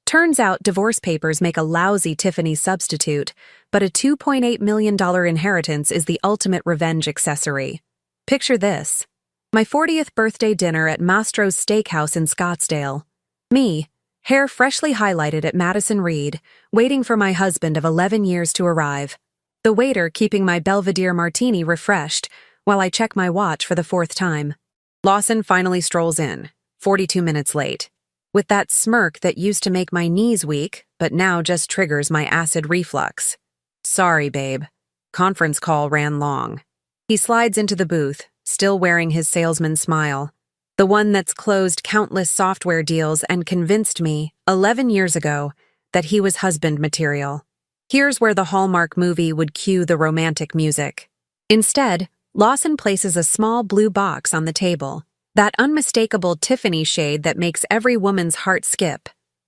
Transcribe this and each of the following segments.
Turns out divorce papers make a lousy Tiffany substitute, but a $2.8 million inheritance is the ultimate revenge accessory. Picture this. My 40th birthday dinner at Mastro's Steakhouse in Scottsdale. Me, hair freshly highlighted at Madison Reed, waiting for my husband of 11 years to arrive. The waiter keeping my Belvedere martini refreshed while I check my watch for the fourth time. Lawson finally strolls in, 42 minutes late, with that smirk that used to make my knees weak, but now just triggers my acid reflux. Sorry, babe. Conference call ran long. He slides into the booth, still wearing his salesman smile. The one that's closed countless software deals and convinced me, 11 years ago, that he was husband material. Here's where the Hallmark movie would cue the romantic music. Instead, Lawson places a small blue box on the table, that unmistakable Tiffany shade that makes every woman's heart skip.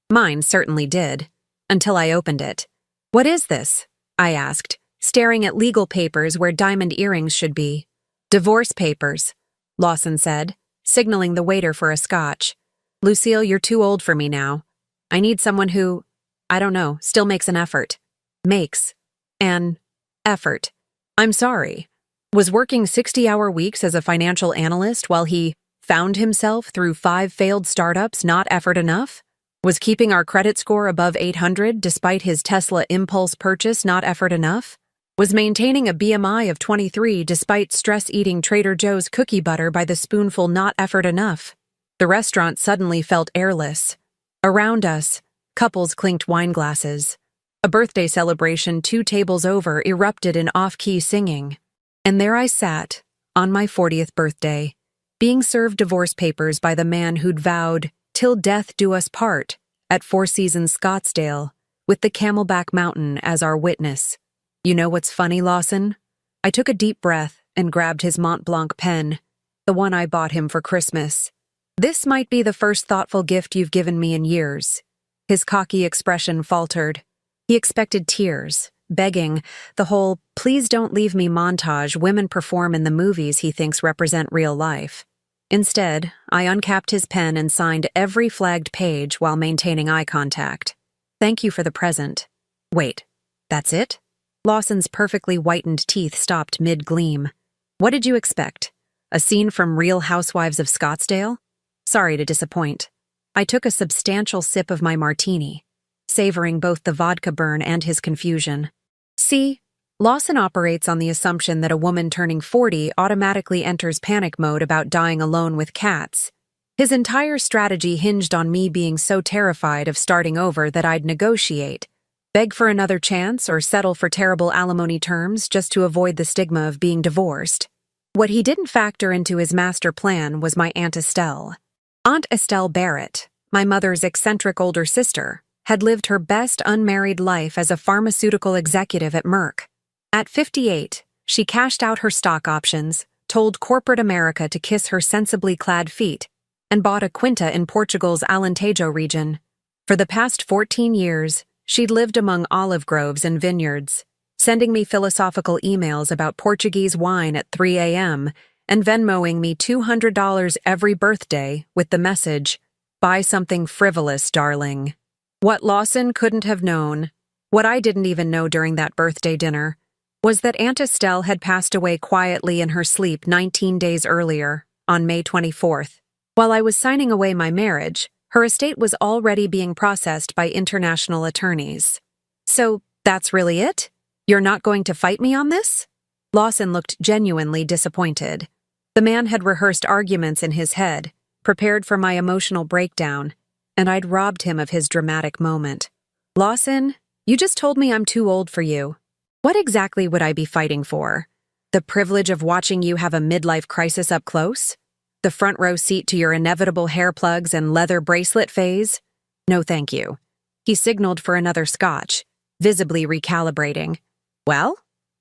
Mine certainly did, until I opened it. "What is this?" I asked, staring at legal papers where diamond earrings should be. "Divorce papers," Lawson said, signaling the waiter for a scotch. "Lucille, you're too old for me now. I need someone who, I don't know, still makes an effort. Makes an effort. I'm sorry. Was working 60-hour weeks as a financial analyst while he found himself through 5 failed startups not effort enough? Was keeping our credit score above 800 despite his Tesla impulse purchase not effort enough? Was maintaining a BMI of 23 despite stress-eating Trader Joe's cookie butter by the spoonful not effort enough? The restaurant suddenly felt airless. Around us, couples clinked wine glasses. A birthday celebration 2 tables over erupted in off-key singing. And there I sat, on my 40th birthday, being served divorce papers by the man who'd vowed, "Till death do us part," at Four Seasons Scottsdale, with the Camelback Mountain as our witness. You know what's funny, Lawson? I took a deep breath and grabbed his Mont Blanc pen, the one I bought him for Christmas. "This might be the first thoughtful gift you've given me in years." His cocky expression faltered. He expected tears, begging, the whole "please don't leave me" montage women perform in the movies he thinks represent real life. Instead, I uncapped his pen and signed every flagged page while maintaining eye contact. "Thank you for the present." "Wait, that's it?" Lawson's perfectly whitened teeth stopped mid-gleam. "What did you expect? A scene from Real Housewives of Scottsdale?" Sorry to disappoint. I took a substantial sip of my martini, savoring both the vodka burn and his confusion. See, Lawson operates on the assumption that a woman turning 40 automatically enters panic mode about dying alone with cats. His entire strategy hinged on me being so terrified of starting over that I'd negotiate, beg for another chance, or settle for terrible alimony terms just to avoid the stigma of being divorced. What he didn't factor into his master plan was my Aunt Estelle. Aunt Estelle Barrett, my mother's eccentric older sister, had lived her best unmarried life as a pharmaceutical executive at Merck. At 58, she cashed out her stock options, told corporate America to kiss her sensibly clad feet, and bought a quinta in Portugal's Alentejo region. For the past 14 years, she'd lived among olive groves and vineyards, sending me philosophical emails about Portuguese wine at 3 a.m. and Venmoing me $200 every birthday with the message, "Buy something frivolous, darling." What Lawson couldn't have known, what I didn't even know during that birthday dinner, was that Aunt Estelle had passed away quietly in her sleep 19 days earlier, on May 24th. While I was signing away my marriage, her estate was already being processed by international attorneys. "So, that's really it? You're not going to fight me on this?" Lawson looked genuinely disappointed. The man had rehearsed arguments in his head, prepared for my emotional breakdown, and I'd robbed him of his dramatic moment. "Lawson, you just told me I'm too old for you. What exactly would I be fighting for? The privilege of watching you have a midlife crisis up close? The front row seat to your inevitable hair plugs and leather bracelet phase? No thank you." He signaled for another scotch, visibly recalibrating. "Well,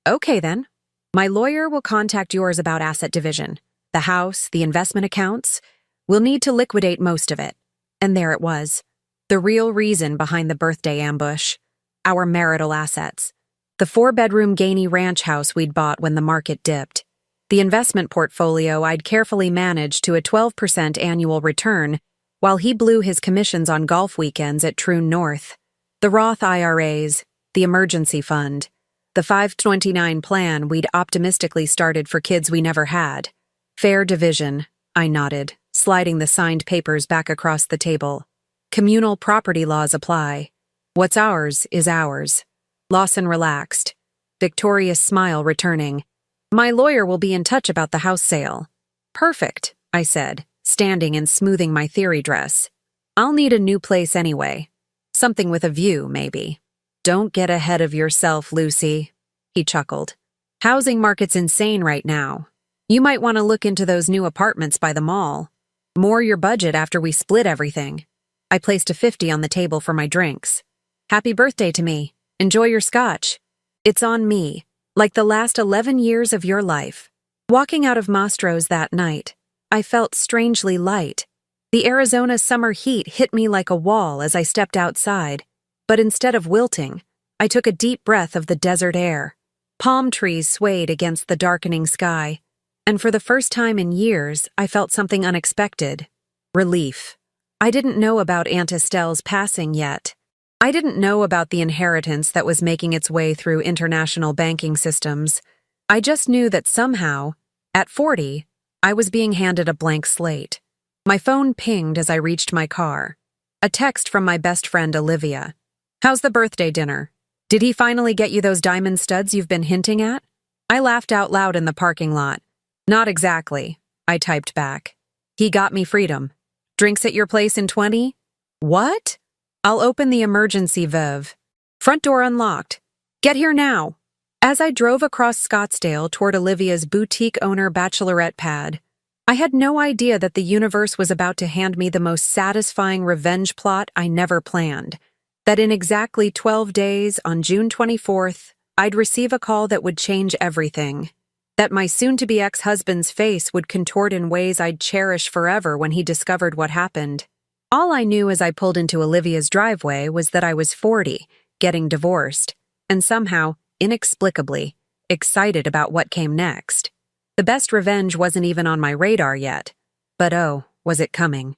okay then. My lawyer will contact yours about asset division. The house, the investment accounts. We'll need to liquidate most of it." And there it was. The real reason behind the birthday ambush. Our marital assets. The 4-bedroom Gainey ranch house we'd bought when the market dipped. The investment portfolio I'd carefully managed to a 12% annual return while he blew his commissions on golf weekends at True North. The Roth IRAs, the emergency fund, the 529 plan we'd optimistically started for kids we never had. Fair division, I nodded, sliding the signed papers back across the table. Communal property laws apply. What's ours is ours. Lawson relaxed, Victoria's smile returning. My lawyer will be in touch about the house sale. Perfect, I said, standing and smoothing my theory dress. I'll need a new place anyway. Something with a view, maybe. Don't get ahead of yourself, Lucy, he chuckled. Housing market's insane right now. You might want to look into those new apartments by the mall. More your budget after we split everything. I placed a 50 on the table for my drinks. Happy birthday to me. Enjoy your scotch. It's on me, like the last 11 years of your life. Walking out of Mastro's that night, I felt strangely light. The Arizona summer heat hit me like a wall as I stepped outside, but instead of wilting, I took a deep breath of the desert air. Palm trees swayed against the darkening sky, and for the first time in years, I felt something unexpected. Relief. I didn't know about Aunt Estelle's passing yet. I didn't know about the inheritance that was making its way through international banking systems. I just knew that somehow, at 40, I was being handed a blank slate. My phone pinged as I reached my car. A text from my best friend Olivia. How's the birthday dinner? Did he finally get you those diamond studs you've been hinting at? I laughed out loud in the parking lot. Not exactly, I typed back. He got me freedom. Drinks at your place in 20? What? I'll open the emergency valve. Front door unlocked. Get here now. As I drove across Scottsdale toward Olivia's boutique owner bachelorette pad, I had no idea that the universe was about to hand me the most satisfying revenge plot I never planned. That in exactly 12 days, on June 24th, I'd receive a call that would change everything. That my soon-to-be ex-husband's face would contort in ways I'd cherish forever when he discovered what happened. All I knew as I pulled into Olivia's driveway was that I was 40, getting divorced, and somehow, inexplicably, excited about what came next. The best revenge wasn't even on my radar yet. But oh, was it coming.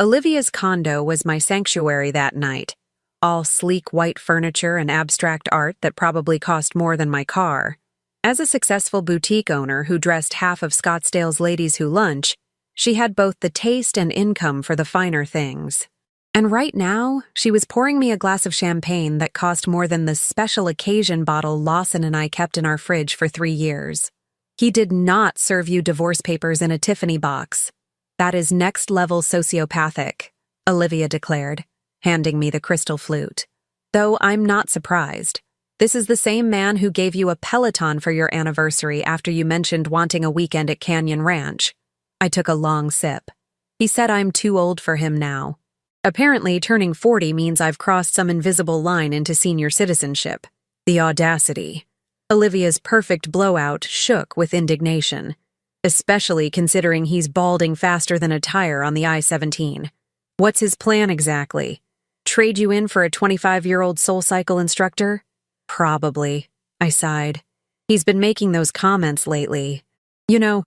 Olivia's condo was my sanctuary that night. All sleek white furniture and abstract art that probably cost more than my car. As a successful boutique owner who dressed half of Scottsdale's ladies who lunch, she had both the taste and income for the finer things. And right now, she was pouring me a glass of champagne that cost more than the special occasion bottle Lawson and I kept in our fridge for 3 years. He did not serve you divorce papers in a Tiffany box. That is next-level sociopathic, Olivia declared, handing me the crystal flute. Though I'm not surprised. This is the same man who gave you a Peloton for your anniversary after you mentioned wanting a weekend at Canyon Ranch. I took a long sip. He said I'm too old for him now. Apparently, turning 40 means I've crossed some invisible line into senior citizenship. The audacity. Olivia's perfect blowout shook with indignation, especially considering he's balding faster than a tire on the I-17. What's his plan exactly? Trade you in for a 25-year-old SoulCycle instructor? Probably, I sighed. He's been making those comments lately. You know,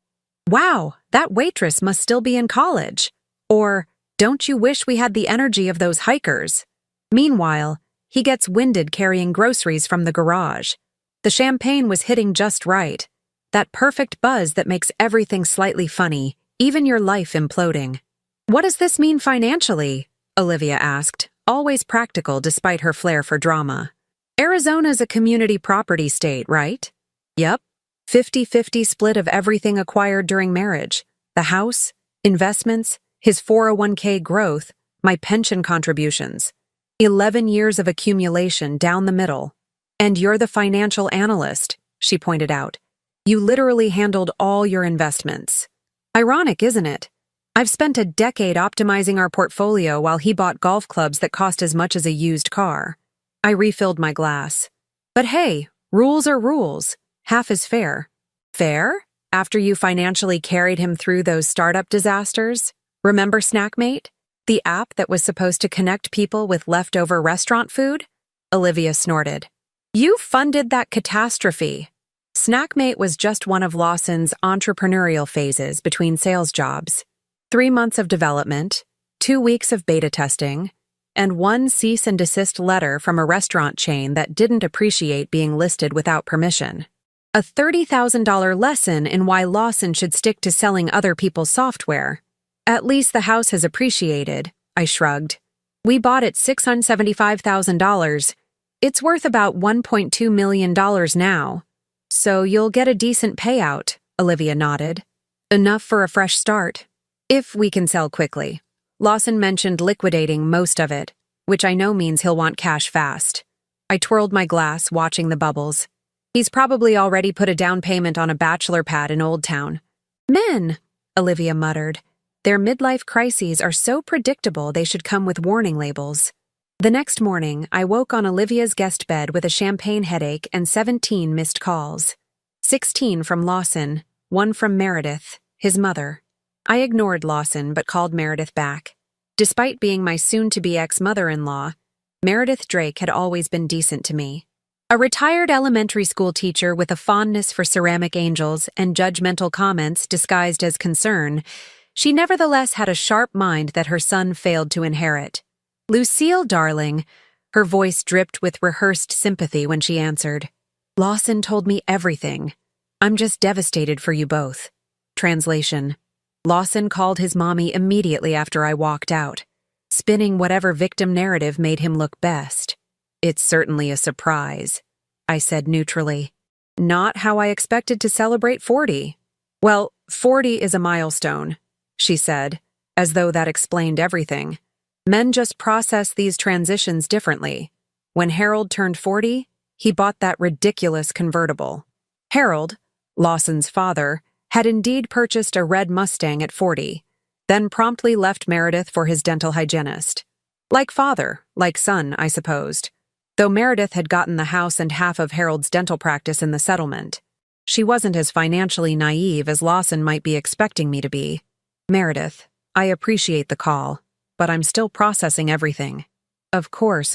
wow, that waitress must still be in college. Or, don't you wish we had the energy of those hikers? Meanwhile, he gets winded carrying groceries from the garage. The champagne was hitting just right. That perfect buzz that makes everything slightly funny, even your life imploding. What does this mean financially? Olivia asked, always practical despite her flair for drama. Arizona's a community property state, right? Yep. 50-50 split of everything acquired during marriage. The house, investments, his 401k growth, my pension contributions. 11 years of accumulation down the middle. And you're the financial analyst, she pointed out. You literally handled all your investments. Ironic, isn't it? I've spent a decade optimizing our portfolio while he bought golf clubs that cost as much as a used car. I refilled my glass. But hey, rules are rules. Half is fair. Fair? After you financially carried him through those startup disasters? Remember Snackmate? The app that was supposed to connect people with leftover restaurant food? Olivia snorted. You funded that catastrophe. Snackmate was just one of Lawson's entrepreneurial phases between sales jobs. 3 months of development, 2 weeks of beta testing, and one cease and desist letter from a restaurant chain that didn't appreciate being listed without permission. A $30,000 lesson in why Lawson should stick to selling other people's software. At least the house has appreciated, I shrugged. We bought it $675,000. It's worth about $1.2 million now. So you'll get a decent payout, Olivia nodded. Enough for a fresh start. If we can sell quickly. Lawson mentioned liquidating most of it, which I know means he'll want cash fast. I twirled my glass, watching the bubbles. He's probably already put a down payment on a bachelor pad in Old Town. Men, Olivia muttered. Their midlife crises are so predictable they should come with warning labels. The next morning, I woke on Olivia's guest bed with a champagne headache and 17 missed calls. 16 from Lawson, 1 from Meredith, his mother. I ignored Lawson but called Meredith back. Despite being my soon-to-be ex-mother-in-law, Meredith Drake had always been decent to me. A retired elementary school teacher with a fondness for ceramic angels and judgmental comments disguised as concern, she nevertheless had a sharp mind that her son failed to inherit. "Lucille, darling," her voice dripped with rehearsed sympathy when she answered. "Lawson told me everything. I'm just devastated for you both." Translation. Lawson called his mommy immediately after I walked out, spinning whatever victim narrative made him look best. "It's certainly a surprise," I said neutrally. "Not how I expected to celebrate 40. Well, 40 is a milestone," she said, as though that explained everything. Men just process these transitions differently. When Harold turned 40, he bought that ridiculous convertible. Harold, Lawson's father, had indeed purchased a red Mustang at 40, then promptly left Meredith for his dental hygienist. Like father, like son, I supposed. Though Meredith had gotten the house and half of Harold's dental practice in the settlement. She wasn't as financially naive as Lawson might be expecting me to be. "Meredith, I appreciate the call, but I'm still processing everything." Of course.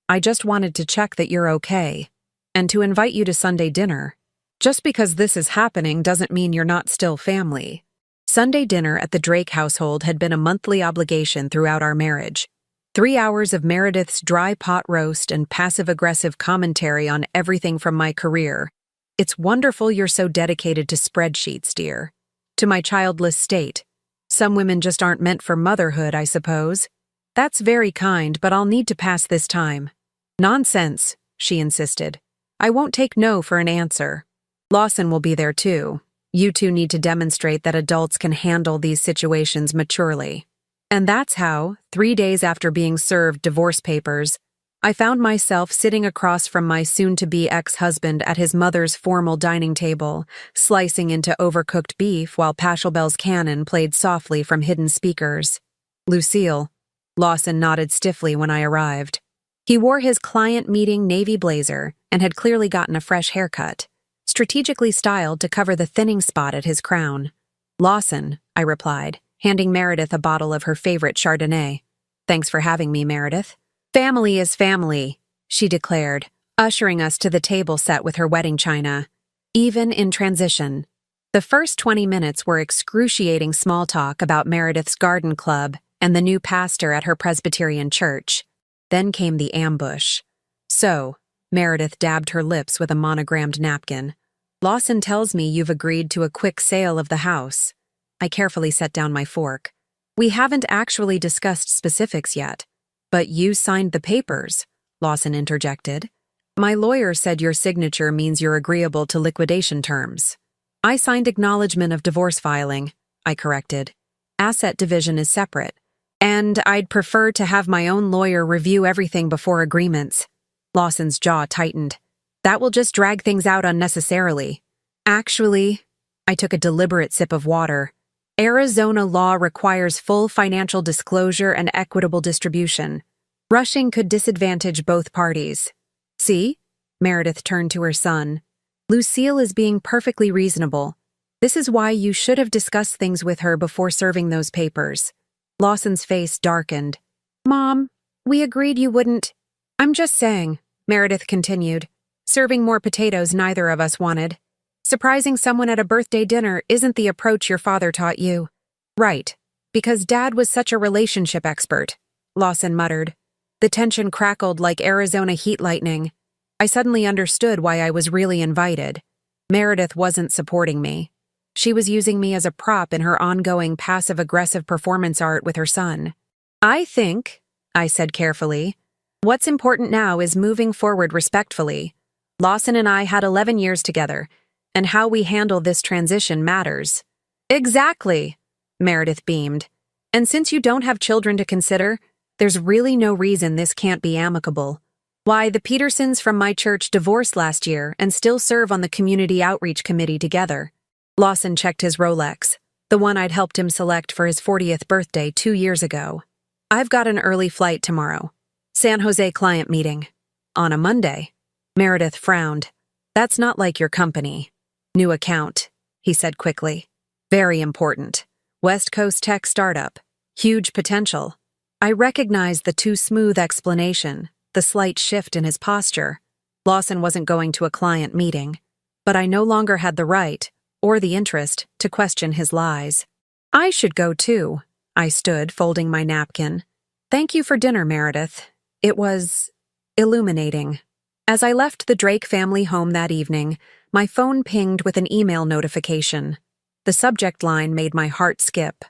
I just wanted to check that you're okay, and to invite you to Sunday dinner. Just because this is happening doesn't mean you're not still family." Sunday dinner at the Drake household had been a monthly obligation throughout our marriage. 3 hours of Meredith's dry pot roast and passive-aggressive commentary on everything from my career. "It's wonderful you're so dedicated to spreadsheets, dear. To my childless state. Some women just aren't meant for motherhood, I suppose. That's very kind, but I'll need to pass this time." "Nonsense," she insisted. "I won't take no for an answer. Lawson will be there too. You two need to demonstrate that adults can handle these situations maturely." And that's how, 3 days after being served divorce papers, I found myself sitting across from my soon-to-be ex-husband at his mother's formal dining table, slicing into overcooked beef while Pachelbel's Canon played softly from hidden speakers. "Lucille," Lawson nodded stiffly when I arrived. He wore his client meeting navy blazer and had clearly gotten a fresh haircut, strategically styled to cover the thinning spot at his crown. "Lawson," I replied, handing Meredith a bottle of her favorite Chardonnay. "Thanks for having me, Meredith." "Family is family," she declared, ushering us to the table set with her wedding china. Even in transition. The first 20 minutes were excruciating small talk about Meredith's garden club and the new pastor at her Presbyterian church. Then came the ambush. "So," Meredith dabbed her lips with a monogrammed napkin, "Lawson tells me you've agreed to a quick sale of the house." I carefully set down my fork. "We haven't actually discussed specifics yet." "But you signed the papers," Lawson interjected. "My lawyer said your signature means you're agreeable to liquidation terms." "I signed acknowledgement of divorce filing," I corrected. "Asset division is separate. And I'd prefer to have my own lawyer review everything before agreements." Lawson's jaw tightened. "That will just drag things out unnecessarily." "Actually," I took a deliberate sip of water, "Arizona law requires full financial disclosure and equitable distribution. Rushing could disadvantage both parties." "See?" Meredith turned to her son. "Lucille is being perfectly reasonable. This is why you should have discussed things with her before serving those papers." Lawson's face darkened. "Mom, we agreed you wouldn't—" "I'm just saying," Meredith continued, "serving more potatoes neither of us wanted. Surprising someone at a birthday dinner isn't the approach your father taught you." "Right," Because Dad was such a relationship expert, Lawson muttered. The tension crackled like Arizona heat lightning. I suddenly understood why I was really invited. Meredith wasn't supporting me. She was using me as a prop in her ongoing passive-aggressive performance art with her son. I think, I said carefully, what's important now is moving forward respectfully. Lawson and I had 11 years together, and how we handle this transition matters. Exactly, Meredith beamed. And since you don't have children to consider, there's really no reason this can't be amicable. Why, the Petersons from my church divorced last year and still serve on the community outreach committee together. Lawson checked his Rolex, the one I'd helped him select for his 40th birthday 2 years ago. I've got an early flight tomorrow. San Jose client meeting. On a Monday. Meredith frowned. That's not like your company. New account, he said quickly. Very important. West Coast tech startup. Huge potential. I recognized the too smooth explanation, the slight shift in his posture. Lawson wasn't going to a client meeting, but I no longer had the right, or the interest, to question his lies. I should go too. I stood, folding my napkin. Thank you for dinner, Meredith. It was illuminating. As I left the Drake family home that evening, my phone pinged with an email notification. The subject line made my heart skip.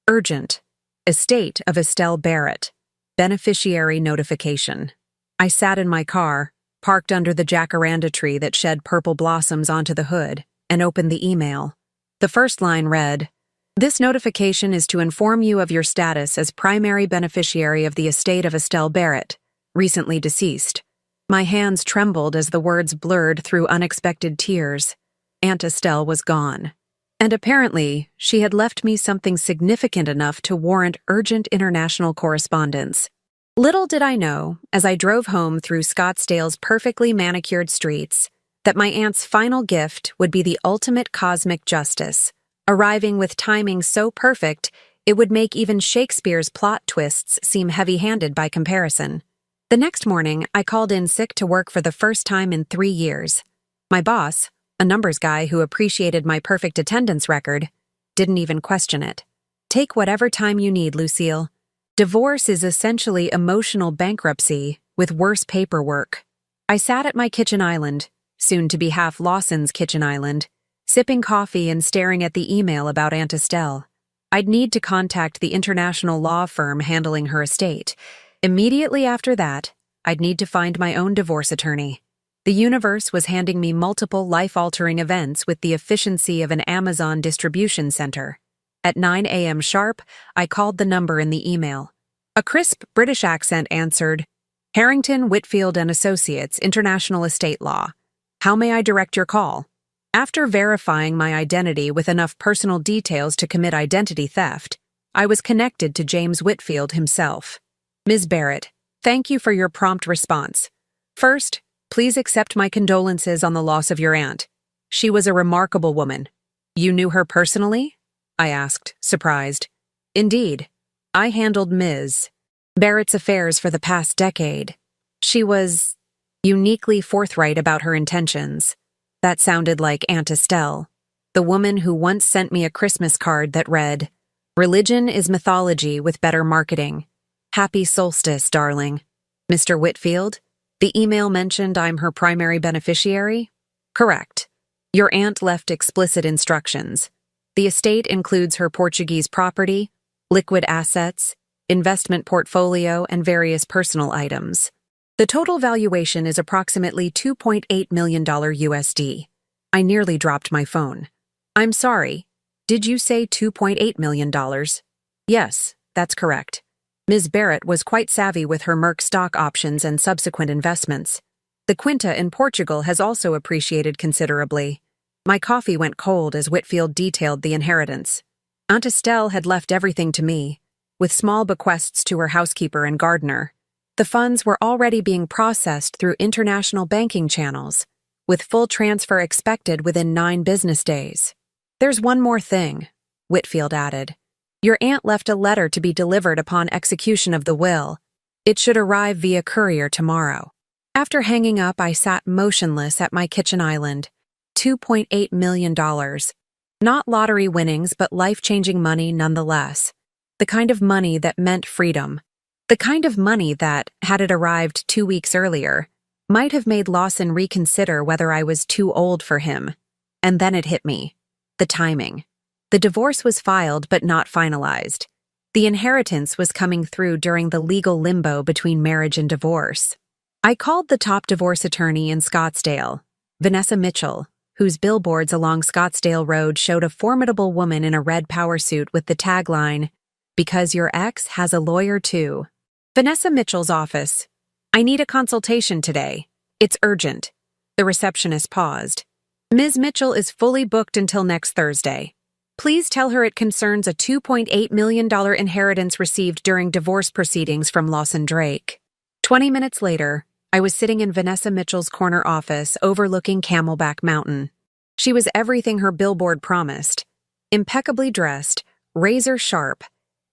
Urgent. Estate of Estelle Barrett. Beneficiary notification. I sat in my car, parked under the jacaranda tree that shed purple blossoms onto the hood, and opened the email. The first line read, "This notification is to inform you of your status as primary beneficiary of the estate of Estelle Barrett, recently deceased." My hands trembled as the words blurred through unexpected tears. Aunt Estelle was gone. And apparently, she had left me something significant enough to warrant urgent international correspondence. Little did I know, as I drove home through Scottsdale's perfectly manicured streets, that my aunt's final gift would be the ultimate cosmic justice, arriving with timing so perfect it would make even Shakespeare's plot twists seem heavy-handed by comparison. The next morning, I called in sick to work for the first time in 3 years. My boss, a numbers guy who appreciated my perfect attendance record, didn't even question it. Take whatever time you need, Lucille. Divorce is essentially emotional bankruptcy with worse paperwork. I sat at my kitchen island, soon to be half Lawson's kitchen island, sipping coffee and staring at the email about Aunt Estelle. I'd need to contact the international law firm handling her estate. Immediately after that, I'd need to find my own divorce attorney. The universe was handing me multiple life-altering events with the efficiency of an Amazon distribution center. At 9 a.m. sharp, I called the number in the email. A crisp British accent answered, "Harrington, Whitfield and Associates, International Estate Law. How may I direct your call?" After verifying my identity with enough personal details to commit identity theft, I was connected to James Whitfield himself. "Ms. Barrett, thank you for your prompt response. First, please accept my condolences on the loss of your aunt. She was a remarkable woman. You knew her personally?" I asked, surprised. "Indeed. I handled Ms. Barrett's affairs for the past decade. She was uniquely forthright about her intentions." That sounded like Aunt Estelle, the woman who once sent me a Christmas card that read, "Religion is mythology with better marketing. Happy solstice, darling." Mr. Whitfield, the email mentioned I'm her primary beneficiary? Correct. Your aunt left explicit instructions. The estate includes her Portuguese property, liquid assets, investment portfolio, and various personal items. The total valuation is approximately $2.8 million USD. I nearly dropped my phone. "I'm sorry. Did you say $2.8 million? Yes, that's correct. Ms. Barrett was quite savvy with her Merck stock options and subsequent investments. The Quinta in Portugal has also appreciated considerably." My coffee went cold as Whitfield detailed the inheritance. Aunt Estelle had left everything to me, with small bequests to her housekeeper and gardener. The funds were already being processed through international banking channels, with full transfer expected within 9 business days. "There's one more thing," Whitfield added. "Your aunt left a letter to be delivered upon execution of the will. It should arrive via courier tomorrow." After hanging up, I sat motionless at my kitchen island. $2.8 million. Not lottery winnings, but life-changing money nonetheless. The kind of money that meant freedom. The kind of money that, had it arrived 2 weeks earlier, might have made Lawson reconsider whether I was too old for him. And then it hit me. The timing. The divorce was filed but not finalized. The inheritance was coming through during the legal limbo between marriage and divorce. I called the top divorce attorney in Scottsdale, Vanessa Mitchell, whose billboards along Scottsdale Road showed a formidable woman in a red power suit with the tagline, "Because your ex has a lawyer too." Vanessa Mitchell's office. "I need a consultation today. It's urgent." The receptionist paused. "Ms. Mitchell is fully booked until next Thursday. Please tell her it concerns a $2.8 million inheritance received during divorce proceedings from Lawson Drake." 20 minutes later, I was sitting in Vanessa Mitchell's corner office overlooking Camelback Mountain. She was everything her billboard promised. Impeccably dressed, razor sharp,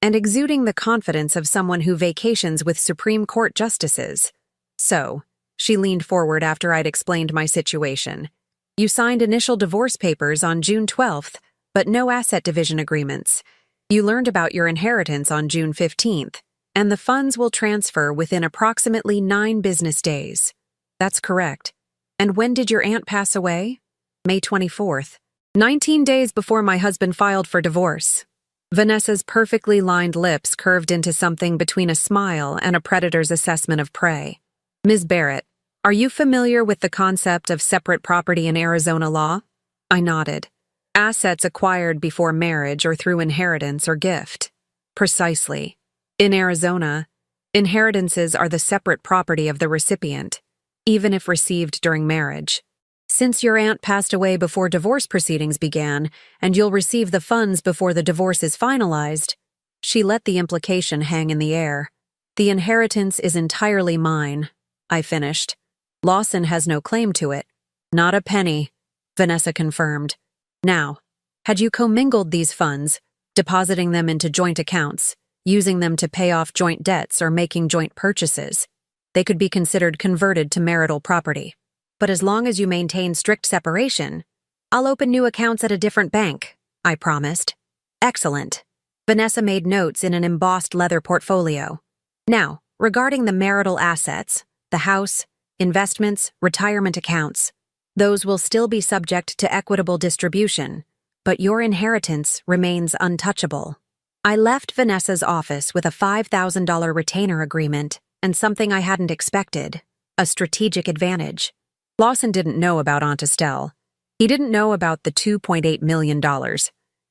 and exuding the confidence of someone who vacations with Supreme Court justices. "So," she leaned forward after I'd explained my situation, "you signed initial divorce papers on June 12th, but no asset division agreements. You learned about your inheritance on June 15th, and the funds will transfer within approximately 9 business days." "That's correct. And when did your aunt pass away?" "May 24th. 19 days before my husband filed for divorce." Vanessa's perfectly lined lips curved into something between a smile and a predator's assessment of prey. "Ms. Barrett, are you familiar with the concept of separate property in Arizona law?" I nodded. "Assets acquired before marriage or through inheritance or gift." "Precisely. In Arizona, inheritances are the separate property of the recipient, even if received during marriage. Since your aunt passed away before divorce proceedings began, and you'll receive the funds before the divorce is finalized," she let the implication hang in the air. "The inheritance is entirely mine," I finished. "Lawson has no claim to it." "Not a penny," Vanessa confirmed. "Now, had you commingled these funds, depositing them into joint accounts, using them to pay off joint debts or making joint purchases, they could be considered converted to marital property. But as long as you maintain strict separation, I'll open new accounts at a different bank," I promised. "Excellent." Vanessa made notes in an embossed leather portfolio. "Now, regarding the marital assets, the house, investments, retirement accounts, those will still be subject to equitable distribution, but your inheritance remains untouchable." I left Vanessa's office with a $5,000 retainer agreement and something I hadn't expected, a strategic advantage. Lawson didn't know about Aunt Estelle. He didn't know about the $2.8 million.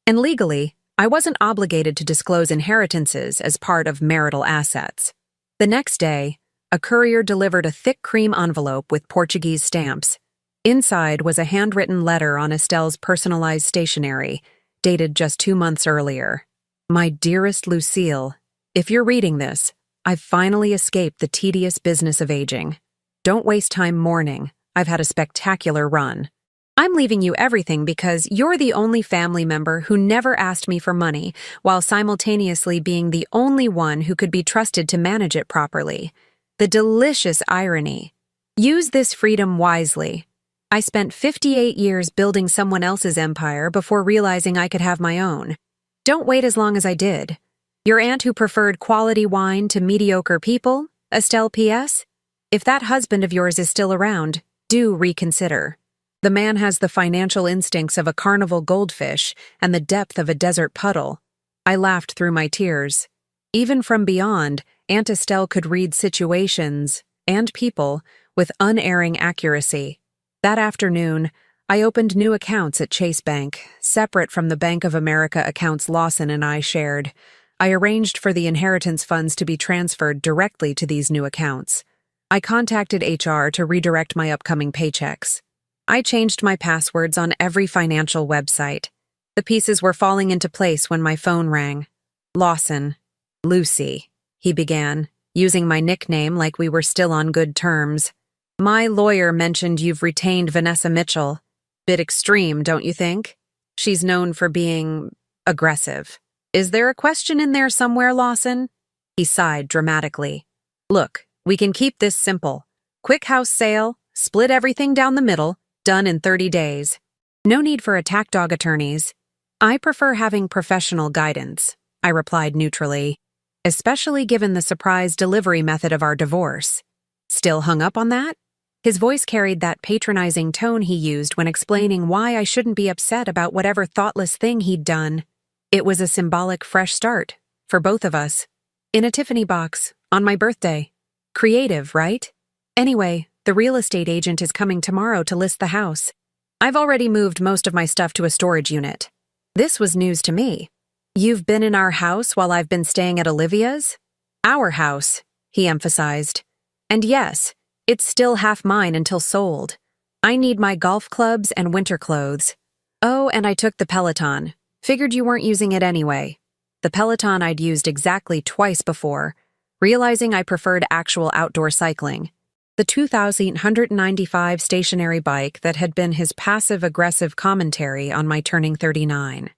And legally, I wasn't obligated to disclose inheritances as part of marital assets. The next day, a courier delivered a thick cream envelope with Portuguese stamps. Inside was a handwritten letter on Estelle's personalized stationery, dated just 2 months earlier. "My dearest Lucille, if you're reading this, I've finally escaped the tedious business of aging. Don't waste time mourning. I've had a spectacular run. I'm leaving you everything because you're the only family member who never asked me for money, while simultaneously being the only one who could be trusted to manage it properly. The delicious irony. Use this freedom wisely. I spent 58 years building someone else's empire before realizing I could have my own. Don't wait as long as I did. Your aunt who preferred quality wine to mediocre people, Estelle P.S.? If that husband of yours is still around, do reconsider. The man has the financial instincts of a carnival goldfish and the depth of a desert puddle." I laughed through my tears. Even from beyond, Aunt Estelle could read situations, and people, with unerring accuracy. That afternoon, I opened new accounts at Chase Bank, separate from the Bank of America accounts Lawson and I shared. I arranged for the inheritance funds to be transferred directly to these new accounts. I contacted HR to redirect my upcoming paychecks. I changed my passwords on every financial website. The pieces were falling into place when my phone rang. "Lawson. Lucy," he began, using my nickname like we were still on good terms. "My lawyer mentioned you've retained Vanessa Mitchell. Bit extreme, don't you think? She's known for being aggressive. Is there a question in there somewhere, Lawson?" He sighed dramatically. "Look, we can keep this simple. Quick house sale, split everything down the middle, done in 30 days. No need for attack dog attorneys. I prefer having professional guidance. I replied neutrally, especially given the surprise delivery method of our divorce. Still hung up on that? His voice carried that patronizing tone he used when explaining why I shouldn't be upset about whatever thoughtless thing he'd done. It was a symbolic fresh start, for both of us. In a Tiffany box, on my birthday. Creative, right? Anyway, the real estate agent is coming tomorrow to list the house. I've already moved most of my stuff to a storage unit. This was news to me. You've been in our house while I've been staying at Olivia's? Our house, he emphasized. And yes, it's still half mine until sold. I need my golf clubs and winter clothes. Oh, and I took the Peloton. Figured you weren't using it anyway. The Peloton I'd used exactly twice before, realizing I preferred actual outdoor cycling. The 2,195 stationary bike that had been his passive-aggressive commentary on my turning 39.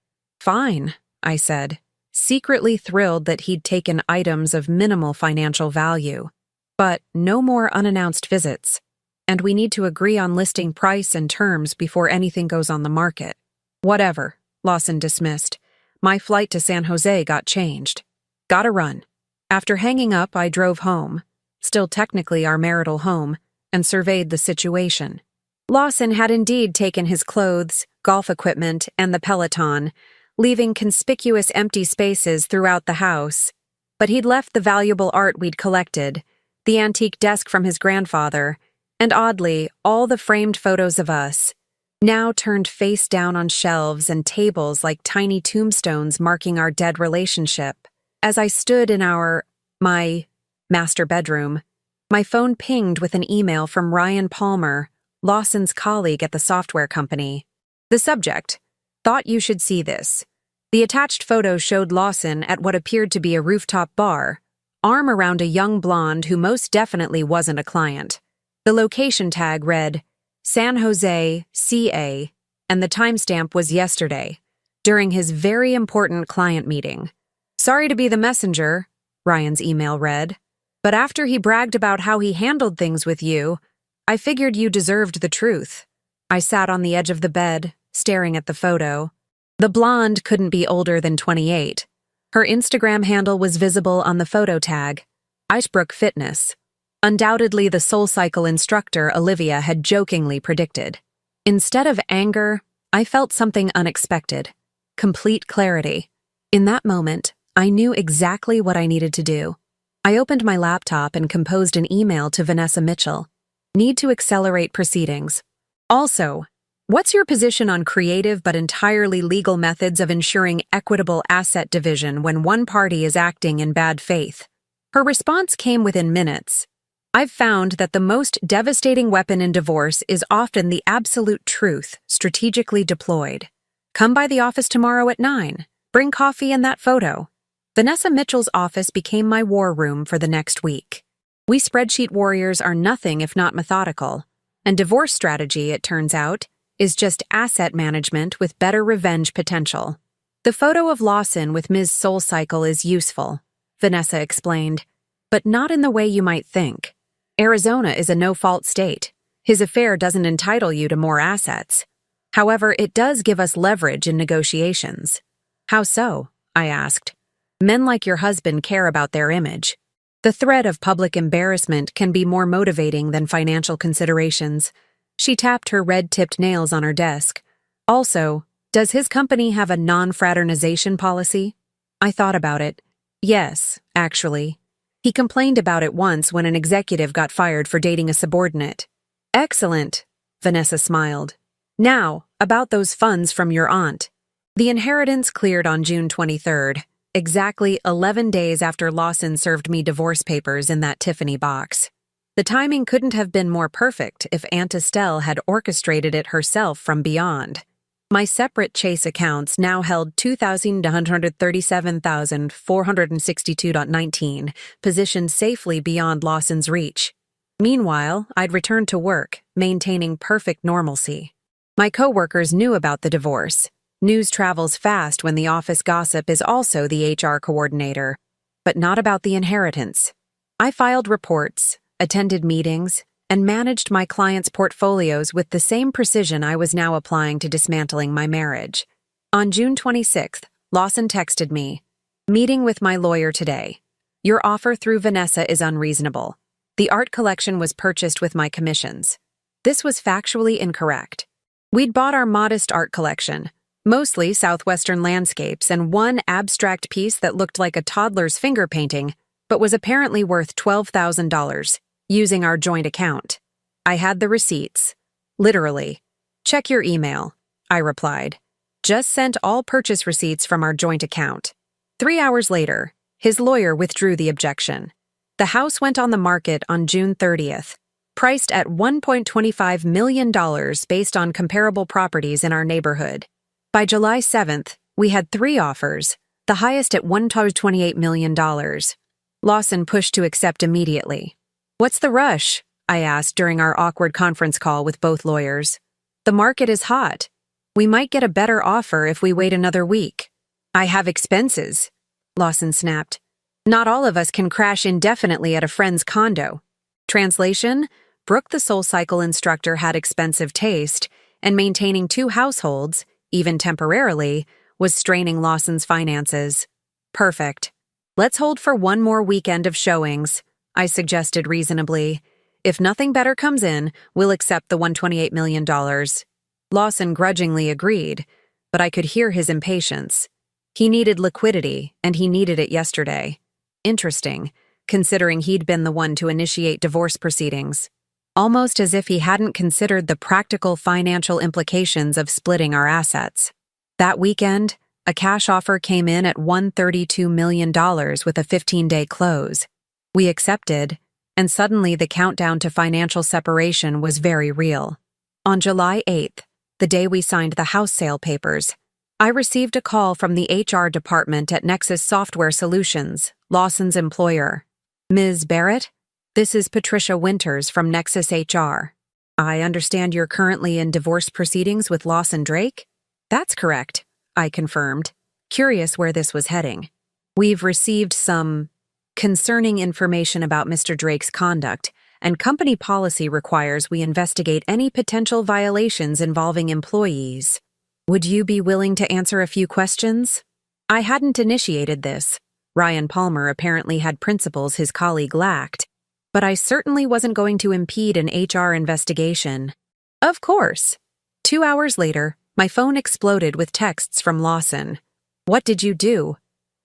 Fine, I said, secretly thrilled that he'd taken items of minimal financial value. But no more unannounced visits. And we need to agree on listing price and terms before anything goes on the market. Whatever, Lawson dismissed. My flight to San Jose got changed. Gotta run. After hanging up, I drove home, still technically our marital home, and surveyed the situation. Lawson had indeed taken his clothes, golf equipment, and the Peloton, leaving conspicuous empty spaces throughout the house. But he'd left the valuable art we'd collected, the antique desk from his grandfather, and oddly, all the framed photos of us, now turned face down on shelves and tables like tiny tombstones marking our dead relationship. As I stood in my master bedroom, my phone pinged with an email from Ryan Palmer, Lawson's colleague at the software company. The subject: thought you should see this. The attached photo showed Lawson at what appeared to be a rooftop bar, arm around a young blonde who most definitely wasn't a client. The location tag read, San Jose, CA, and the timestamp was yesterday, during his very important client meeting. Sorry to be the messenger, Ryan's email read, but after he bragged about how he handled things with you, I figured you deserved the truth. I sat on the edge of the bed, staring at the photo. The blonde couldn't be older than 28. Her Instagram handle was visible on the photo tag, Icebrook Fitness. Undoubtedly the SoulCycle instructor Olivia had jokingly predicted. Instead of anger, I felt something unexpected. Complete clarity. In that moment, I knew exactly what I needed to do. I opened my laptop and composed an email to Vanessa Mitchell. Need to accelerate proceedings. Also, what's your position on creative but entirely legal methods of ensuring equitable asset division when one party is acting in bad faith? Her response came within minutes. I've found that the most devastating weapon in divorce is often the absolute truth, strategically deployed. Come by the office tomorrow at 9. Bring coffee and that photo. Vanessa Mitchell's office became my war room for the next week. We spreadsheet warriors are nothing if not methodical, and divorce strategy, it turns out, is just asset management with better revenge potential. The photo of Lawson with Ms. SoulCycle is useful, Vanessa explained, but not in the way you might think. Arizona is a no-fault state. His affair doesn't entitle you to more assets. However, it does give us leverage in negotiations. How so? I asked. Men like your husband care about their image. The threat of public embarrassment can be more motivating than financial considerations. She tapped her red-tipped nails on her desk. Also, does his company have a non-fraternization policy? I thought about it. Yes, actually. He complained about it once when an executive got fired for dating a subordinate. Excellent, Vanessa smiled. Now, about those funds from your aunt. The inheritance cleared on June 23rd, exactly 11 days after Lawson served me divorce papers in that Tiffany box. The timing couldn't have been more perfect if Aunt Estelle had orchestrated it herself from beyond. My separate Chase accounts now held $2,137,462.19, positioned safely beyond Lawson's reach. Meanwhile, I'd returned to work, maintaining perfect normalcy. My coworkers knew about the divorce. News travels fast when the office gossip is also the HR coordinator, but not about the inheritance. I filed reports, attended meetings, and managed my clients' portfolios with the same precision I was now applying to dismantling my marriage. On June 26th, Lawson texted me, Meeting with my lawyer today. Your offer through Vanessa is unreasonable. The art collection was purchased with my commissions. This was factually incorrect. We'd bought our modest art collection, mostly southwestern landscapes and one abstract piece that looked like a toddler's finger painting, but was apparently worth $12,000, using our joint account. I had the receipts. Literally. Check your email, I replied. Just sent all purchase receipts from our joint account. 3 hours later, his lawyer withdrew the objection. The house went on the market on June 30th, priced at $1.25 million based on comparable properties in our neighborhood. By July 7th, we had 3 offers, the highest at $1.28 million. Lawson pushed to accept immediately. What's the rush? I asked during our awkward conference call with both lawyers. The market is hot. We might get a better offer if we wait another week. I have expenses, Lawson snapped. Not all of us can crash indefinitely at a friend's condo. Translation: Brooke the SoulCycle instructor had expensive taste, and maintaining 2 households, even temporarily, was straining Lawson's finances. Perfect. Let's hold for one more weekend of showings, I suggested reasonably. If nothing better comes in, we'll accept the $128 million. Lawson grudgingly agreed, but I could hear his impatience. He needed liquidity, and he needed it yesterday. Interesting, considering he'd been the one to initiate divorce proceedings. Almost as if he hadn't considered the practical financial implications of splitting our assets. That weekend, a cash offer came in at $132 million with a 15-day close. We accepted, and suddenly the countdown to financial separation was very real. On July 8th, the day we signed the house sale papers, I received a call from the HR department at Nexus Software Solutions, Lawson's employer. Ms. Barrett, this is Patricia Winters from Nexus HR. I understand you're currently in divorce proceedings with Lawson Drake? That's correct, I confirmed, curious where this was heading. We've received some concerning information about Mr. Drake's conduct, and company policy requires we investigate any potential violations involving employees. Would you be willing to answer a few questions? I hadn't initiated this. Ryan Palmer apparently had principles his colleague lacked, but I certainly wasn't going to impede an HR investigation. Of course. 2 hours later, my phone exploded with texts from Lawson. What did you do?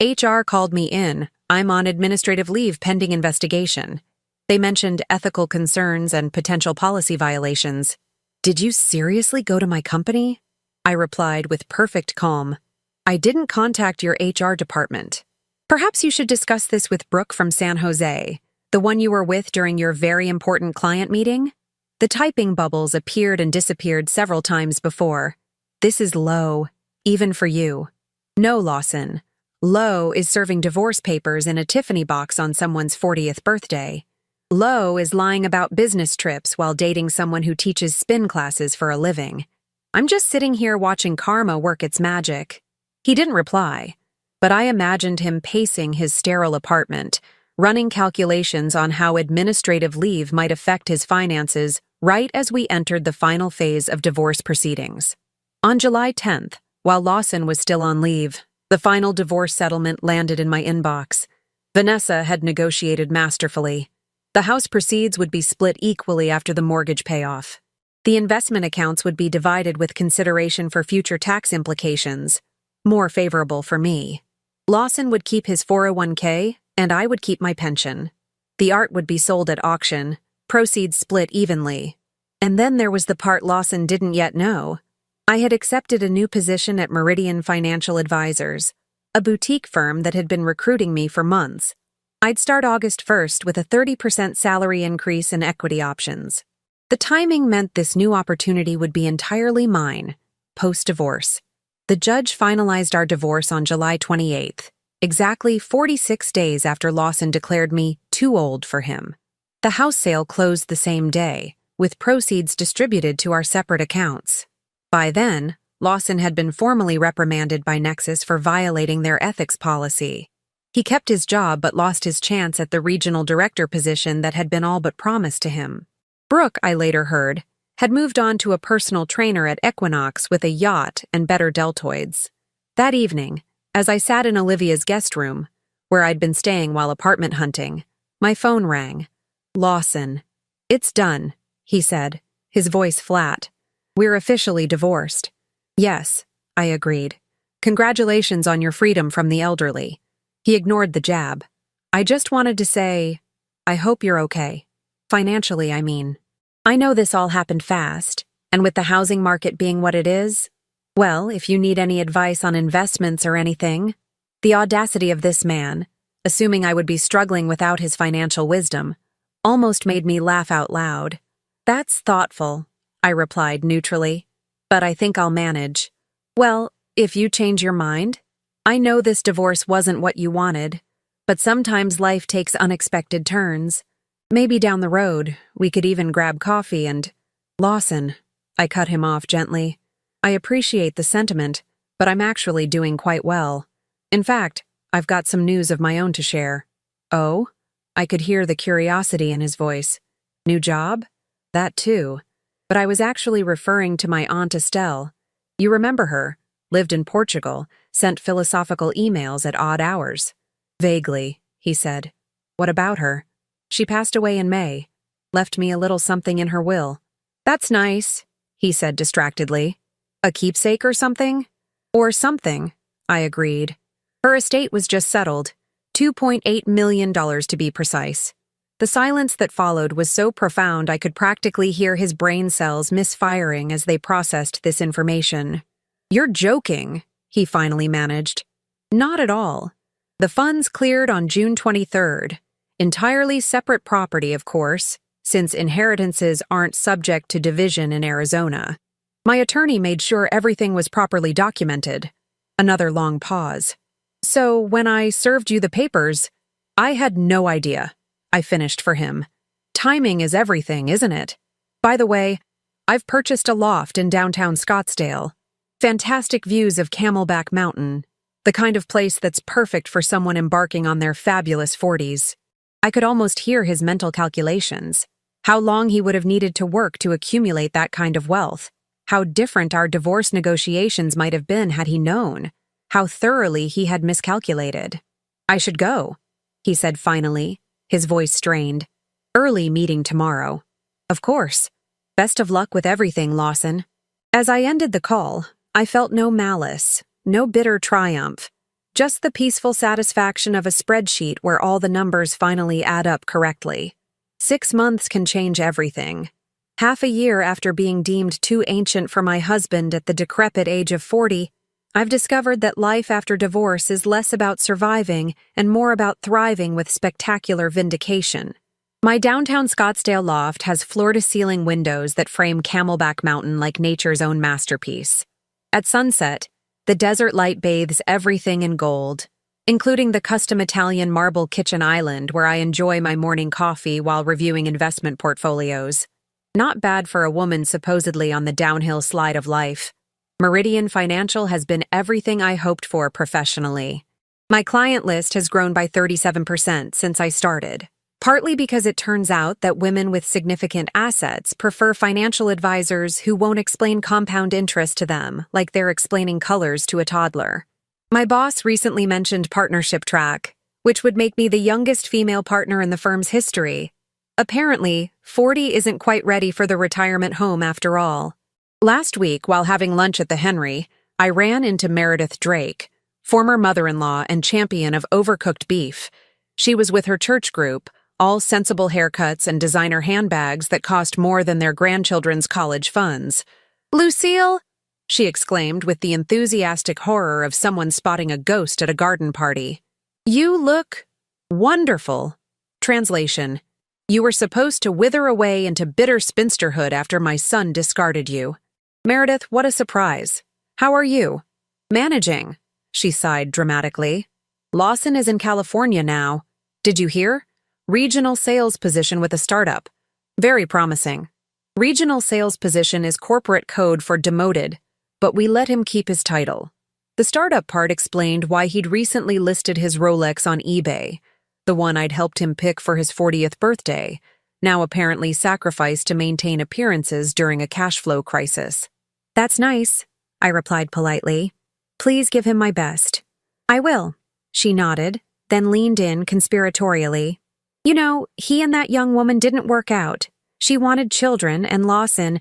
HR called me in. I'm on administrative leave pending investigation. They mentioned ethical concerns and potential policy violations. Did you seriously go to my company? I replied with perfect calm. I didn't contact your HR department. Perhaps you should discuss this with Brooke from San Jose, the one you were with during your very important client meeting. The typing bubbles appeared and disappeared several times before. This is low, even for you. No, Lawson. Low is serving divorce papers in a Tiffany box on someone's 40th birthday. Low is lying about business trips while dating someone who teaches spin classes for a living. I'm just sitting here watching karma work its magic. He didn't reply, but I imagined him pacing his sterile apartment, running calculations on how administrative leave might affect his finances right as we entered the final phase of divorce proceedings. On July 10th, while Lawson was still on leave, the final divorce settlement landed in my inbox. Vanessa had negotiated masterfully. The house proceeds would be split equally after the mortgage payoff. The investment accounts would be divided with consideration for future tax implications, more favorable for me. Lawson would keep his 401k, and I would keep my pension. The art would be sold at auction, proceeds split evenly. And then there was the part Lawson didn't yet know. I had accepted a new position at Meridian Financial Advisors, a boutique firm that had been recruiting me for months. I'd start August 1st with a 30% salary increase and equity options. The timing meant this new opportunity would be entirely mine, post-divorce. The judge finalized our divorce on July 28th, exactly 46 days after Lawson declared me too old for him. The house sale closed the same day, with proceeds distributed to our separate accounts. By then, Lawson had been formally reprimanded by Nexus for violating their ethics policy. He kept his job but lost his chance at the regional director position that had been all but promised to him. Brooke, I later heard, had moved on to a personal trainer at Equinox with a yacht and better deltoids. That evening, As I sat in Olivia's guest room, where I'd been staying while apartment hunting, my phone rang. Lawson. "It's done," he said, his voice flat. "We're officially divorced." "Yes," I agreed. "Congratulations on your freedom from the elderly." He ignored the jab. "I just wanted to say, I hope you're okay. Financially, I mean. I know this all happened fast, and with the housing market being what it is, well, if you need any advice on investments or anything." The audacity of this man, assuming I would be struggling without his financial wisdom, almost made me laugh out loud. "That's thoughtful," I replied neutrally, "but I think I'll manage." "Well, if you change your mind. I know this divorce wasn't what you wanted, but sometimes life takes unexpected turns. Maybe down the road, we could even grab coffee and—" "Lawson," I cut him off gently. "I appreciate the sentiment, but I'm actually doing quite well. In fact, I've got some news of my own to share." "Oh?" I could hear the curiosity in his voice. "New job?" "That too. But I was actually referring to my Aunt Estelle. You remember her? Lived in Portugal, sent philosophical emails at odd hours." "Vaguely," he said. "What about her?" "She passed away in May. Left me a little something in her will." "That's nice," he said distractedly. "A keepsake or something?" "Or something," I agreed. Her estate was just settled, $2.8 million to be precise. The silence that followed was so profound I could practically hear his brain cells misfiring as they processed this information. "You're joking," he finally managed. "Not at all. The funds cleared on June 23rd. Entirely separate property, of course, since inheritances aren't subject to division in Arizona. My attorney made sure everything was properly documented." Another long pause. "So when I served you the papers, I had no idea," I finished for him. "Timing is everything, isn't it? By the way, I've purchased a loft in downtown Scottsdale. Fantastic views of Camelback Mountain, the kind of place that's perfect for someone embarking on their fabulous 40s. I could almost hear his mental calculations. How long he would have needed to work to accumulate that kind of wealth. How different our divorce negotiations might have been had he known. How thoroughly he had miscalculated. "I should go," he said finally, his voice strained. "Early meeting tomorrow." "Of course. Best of luck with everything, Lawson." As I ended the call, I felt no malice, no bitter triumph, just the peaceful satisfaction of a spreadsheet where all the numbers finally add up correctly. 6 months can change everything. Half a year after being deemed too ancient for my husband at the decrepit age of 40, I've discovered that life after divorce is less about surviving and more about thriving with spectacular vindication. My downtown Scottsdale loft has floor-to-ceiling windows that frame Camelback Mountain like nature's own masterpiece. At sunset, the desert light bathes everything in gold, including the custom Italian marble kitchen island where I enjoy my morning coffee while reviewing investment portfolios. Not bad for a woman supposedly on the downhill slide of life. Meridian Financial has been everything I hoped for professionally. My client list has grown by 37% since I started, partly because it turns out that women with significant assets prefer financial advisors who won't explain compound interest to them like they're explaining colors to a toddler. My boss recently mentioned partnership track, which would make me the youngest female partner in the firm's history. Apparently, 40 isn't quite ready for the retirement home after all. Last week, while having lunch at the Henry, I ran into Meredith Drake, former mother-in-law and champion of overcooked beef. She was with her church group, all sensible haircuts and designer handbags that cost more than their grandchildren's college funds. "Lucille!" she exclaimed with the enthusiastic horror of someone spotting a ghost at a garden party. "You look wonderful." Translation: "You were supposed to wither away into bitter spinsterhood after my son discarded you." "Meredith, what a surprise. How are you?" "Managing," she sighed dramatically. "Lawson is in California now. Did you hear? Regional sales position with a startup. Very promising. Regional sales position is corporate code for demoted, but we let him keep his title." The startup part explained why he'd recently listed his Rolex on eBay, the one I'd helped him pick for his 40th birthday, now apparently sacrificed to maintain appearances during a cash flow crisis. "That's nice," I replied politely. "Please give him my best." I will. She nodded, then leaned in conspiratorially. You know, he and that young woman didn't work out. She wanted children, and Lawson,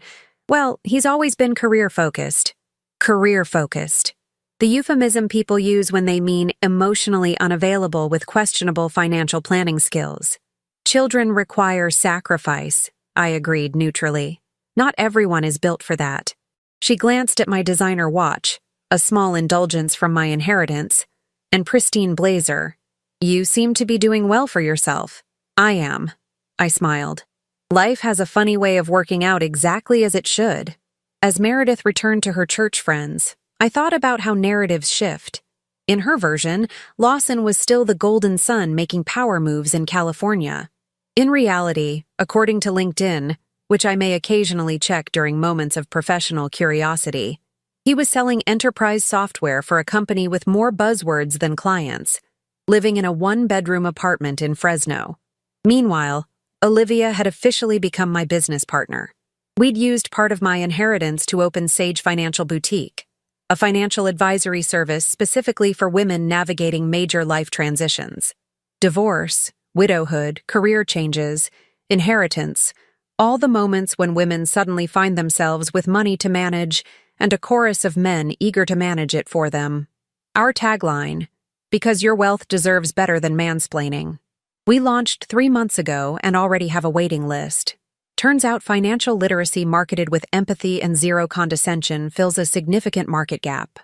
well, he's always been career-focused. Career-focused. The euphemism people use when they mean emotionally unavailable with questionable financial planning skills. Children require sacrifice, I agreed neutrally. Not everyone is built for that. She glanced at my designer watch, a small indulgence from my inheritance, and pristine blazer. You seem to be doing well for yourself. I am. I smiled. Life has a funny way of working out exactly as it should. As Meredith returned to her church friends, I thought about how narratives shift. In her version, Lawson was still the golden son making power moves in California. In reality, according to LinkedIn, which I may occasionally check during moments of professional curiosity, he was selling enterprise software for a company with more buzzwords than clients, living in a one-bedroom apartment in Fresno. Meanwhile, Olivia had officially become my business partner. We'd used part of my inheritance to open Sage Financial Boutique, a financial advisory service specifically for women navigating major life transitions. Divorce, widowhood, career changes, inheritance, all the moments when women suddenly find themselves with money to manage and a chorus of men eager to manage it for them. Our tagline, because your wealth deserves better than mansplaining. We launched 3 months ago and already have a waiting list. Turns out financial literacy marketed with empathy and zero condescension fills a significant market gap.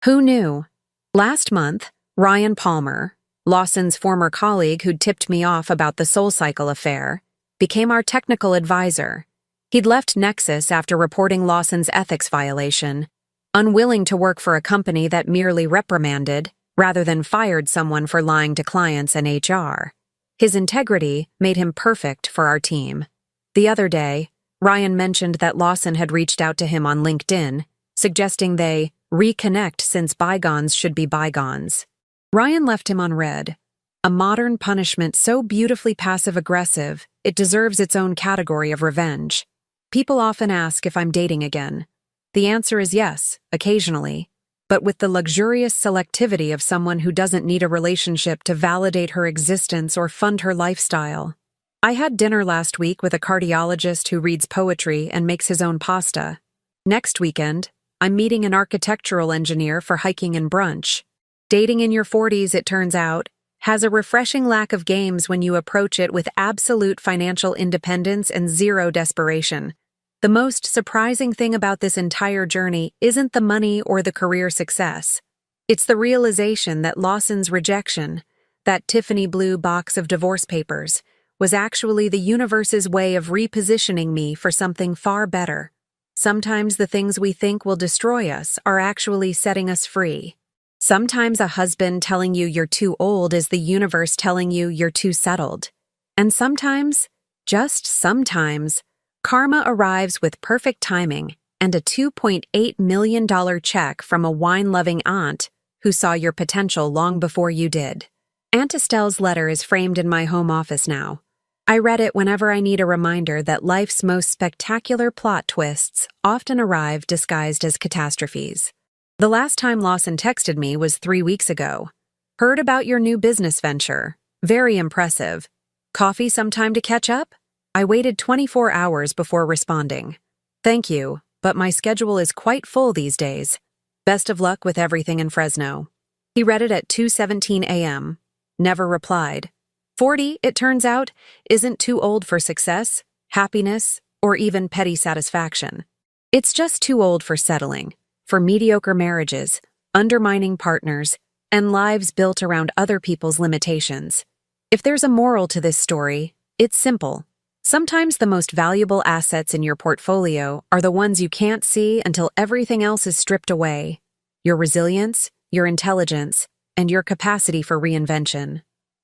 Who knew? Last month, Ryan Palmer, Lawson's former colleague who'd tipped me off about the SoulCycle affair, became our technical advisor. He'd left Nexus after reporting Lawson's ethics violation, unwilling to work for a company that merely reprimanded, rather than fired someone for lying to clients and HR. His integrity made him perfect for our team. The other day, Ryan mentioned that Lawson had reached out to him on LinkedIn, suggesting they reconnect since bygones should be bygones. Ryan left him on read. A modern punishment so beautifully passive-aggressive, it deserves its own category of revenge. People often ask if I'm dating again. The answer is yes, occasionally, but with the luxurious selectivity of someone who doesn't need a relationship to validate her existence or fund her lifestyle. I had dinner last week with a cardiologist who reads poetry and makes his own pasta. Next weekend, I'm meeting an architectural engineer for hiking and brunch. Dating in your 40s, it turns out, has a refreshing lack of games when you approach it with absolute financial independence and zero desperation. The most surprising thing about this entire journey isn't the money or the career success. It's the realization that Lawson's rejection, that Tiffany blue box of divorce papers, was actually the universe's way of repositioning me for something far better. Sometimes the things we think will destroy us are actually setting us free. Sometimes a husband telling you you're too old is the universe telling you you're too settled. And sometimes, just sometimes, karma arrives with perfect timing and a $2.8 million check from a wine-loving aunt who saw your potential long before you did. Aunt Estelle's letter is framed in my home office now. I read it whenever I need a reminder that life's most spectacular plot twists often arrive disguised as catastrophes. The last time Lawson texted me was 3 weeks ago. Heard about your new business venture. Very impressive. Coffee sometime to catch up? I waited 24 hours before responding. Thank you, but my schedule is quite full these days. Best of luck with everything in Fresno. He read it at 2:17 a.m. Never replied. 40, it turns out, isn't too old for success, happiness, or even petty satisfaction. It's just too old for settling, for mediocre marriages, undermining partners, and lives built around other people's limitations. If there's a moral to this story, it's simple. Sometimes the most valuable assets in your portfolio are the ones you can't see until everything else is stripped away. Your resilience, your intelligence, and your capacity for reinvention.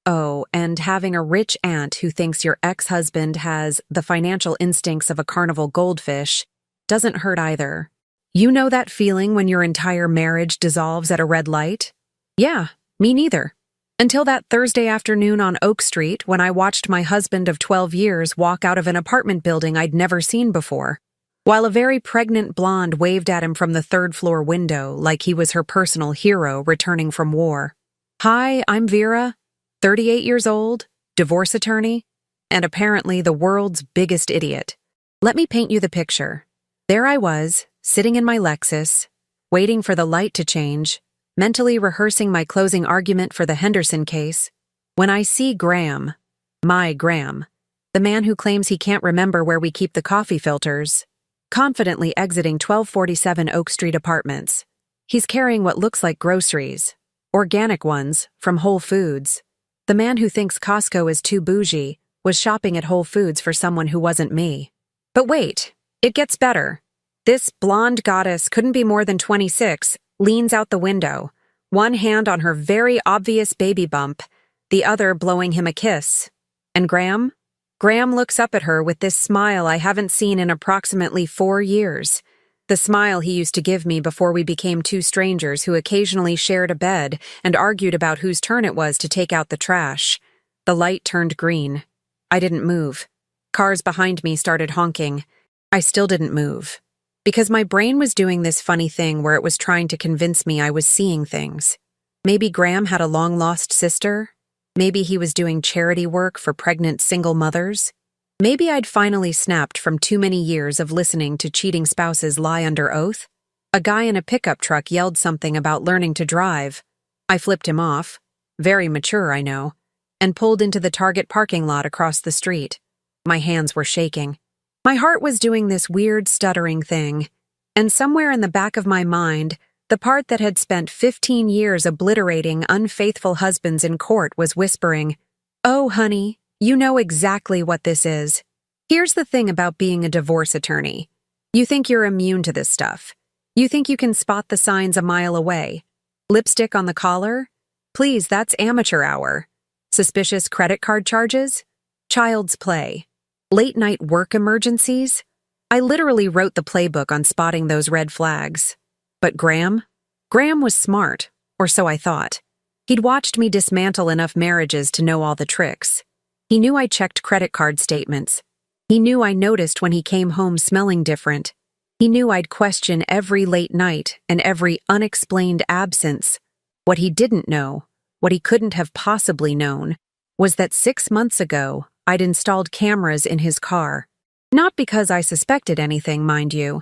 Oh, and having a rich aunt who thinks your ex-husband has the financial instincts of a carnival goldfish doesn't hurt either. You know that feeling when your entire marriage dissolves at a red light? Yeah, me neither. Until that Thursday afternoon on Oak Street when I watched my husband of 12 years walk out of an apartment building I'd never seen before, while a very pregnant blonde waved at him from the third-floor window like he was her personal hero returning from war. Hi, I'm Vera, 38 years old, divorce attorney, and apparently the world's biggest idiot. Let me paint you the picture. There I was, sitting in my Lexus, waiting for the light to change, mentally rehearsing my closing argument for the Henderson case, when I see Graham, my Graham, the man who claims he can't remember where we keep the coffee filters, confidently exiting 1247 Oak Street Apartments. He's carrying what looks like groceries, organic ones, from Whole Foods. The man who thinks Costco is too bougie was shopping at Whole Foods for someone who wasn't me. But wait, it gets better. This blonde goddess couldn't be more than 26, leans out the window, one hand on her very obvious baby bump, the other blowing him a kiss. And Graham? Graham looks up at her with this smile I haven't seen in approximately 4 years. The smile he used to give me before we became two strangers who occasionally shared a bed and argued about whose turn it was to take out the trash. The light turned green. I didn't move. Cars behind me started honking. I still didn't move. Because my brain was doing this funny thing where it was trying to convince me I was seeing things. Maybe Graham had a long-lost sister. Maybe he was doing charity work for pregnant single mothers. Maybe I'd finally snapped from too many years of listening to cheating spouses lie under oath. A guy in a pickup truck yelled something about learning to drive. I flipped him off, very mature, I know, and pulled into the Target parking lot across the street. My hands were shaking. My heart was doing this weird stuttering thing, and somewhere in the back of my mind, the part that had spent 15 years obliterating unfaithful husbands in court was whispering, "Oh, honey, you know exactly what this is." Here's the thing about being a divorce attorney. You think you're immune to this stuff. You think you can spot the signs a mile away. Lipstick on the collar? Please, that's amateur hour. Suspicious credit card charges? Child's play. Late-night work emergencies? I literally wrote the playbook on spotting those red flags. But Graham? Graham was smart, or so I thought. He'd watched me dismantle enough marriages to know all the tricks. He knew I checked credit card statements. He knew I noticed when he came home smelling different. He knew I'd question every late night and every unexplained absence. What he didn't know, what he couldn't have possibly known, was that 6 months ago, I'd installed cameras in his car. Not because I suspected anything, mind you.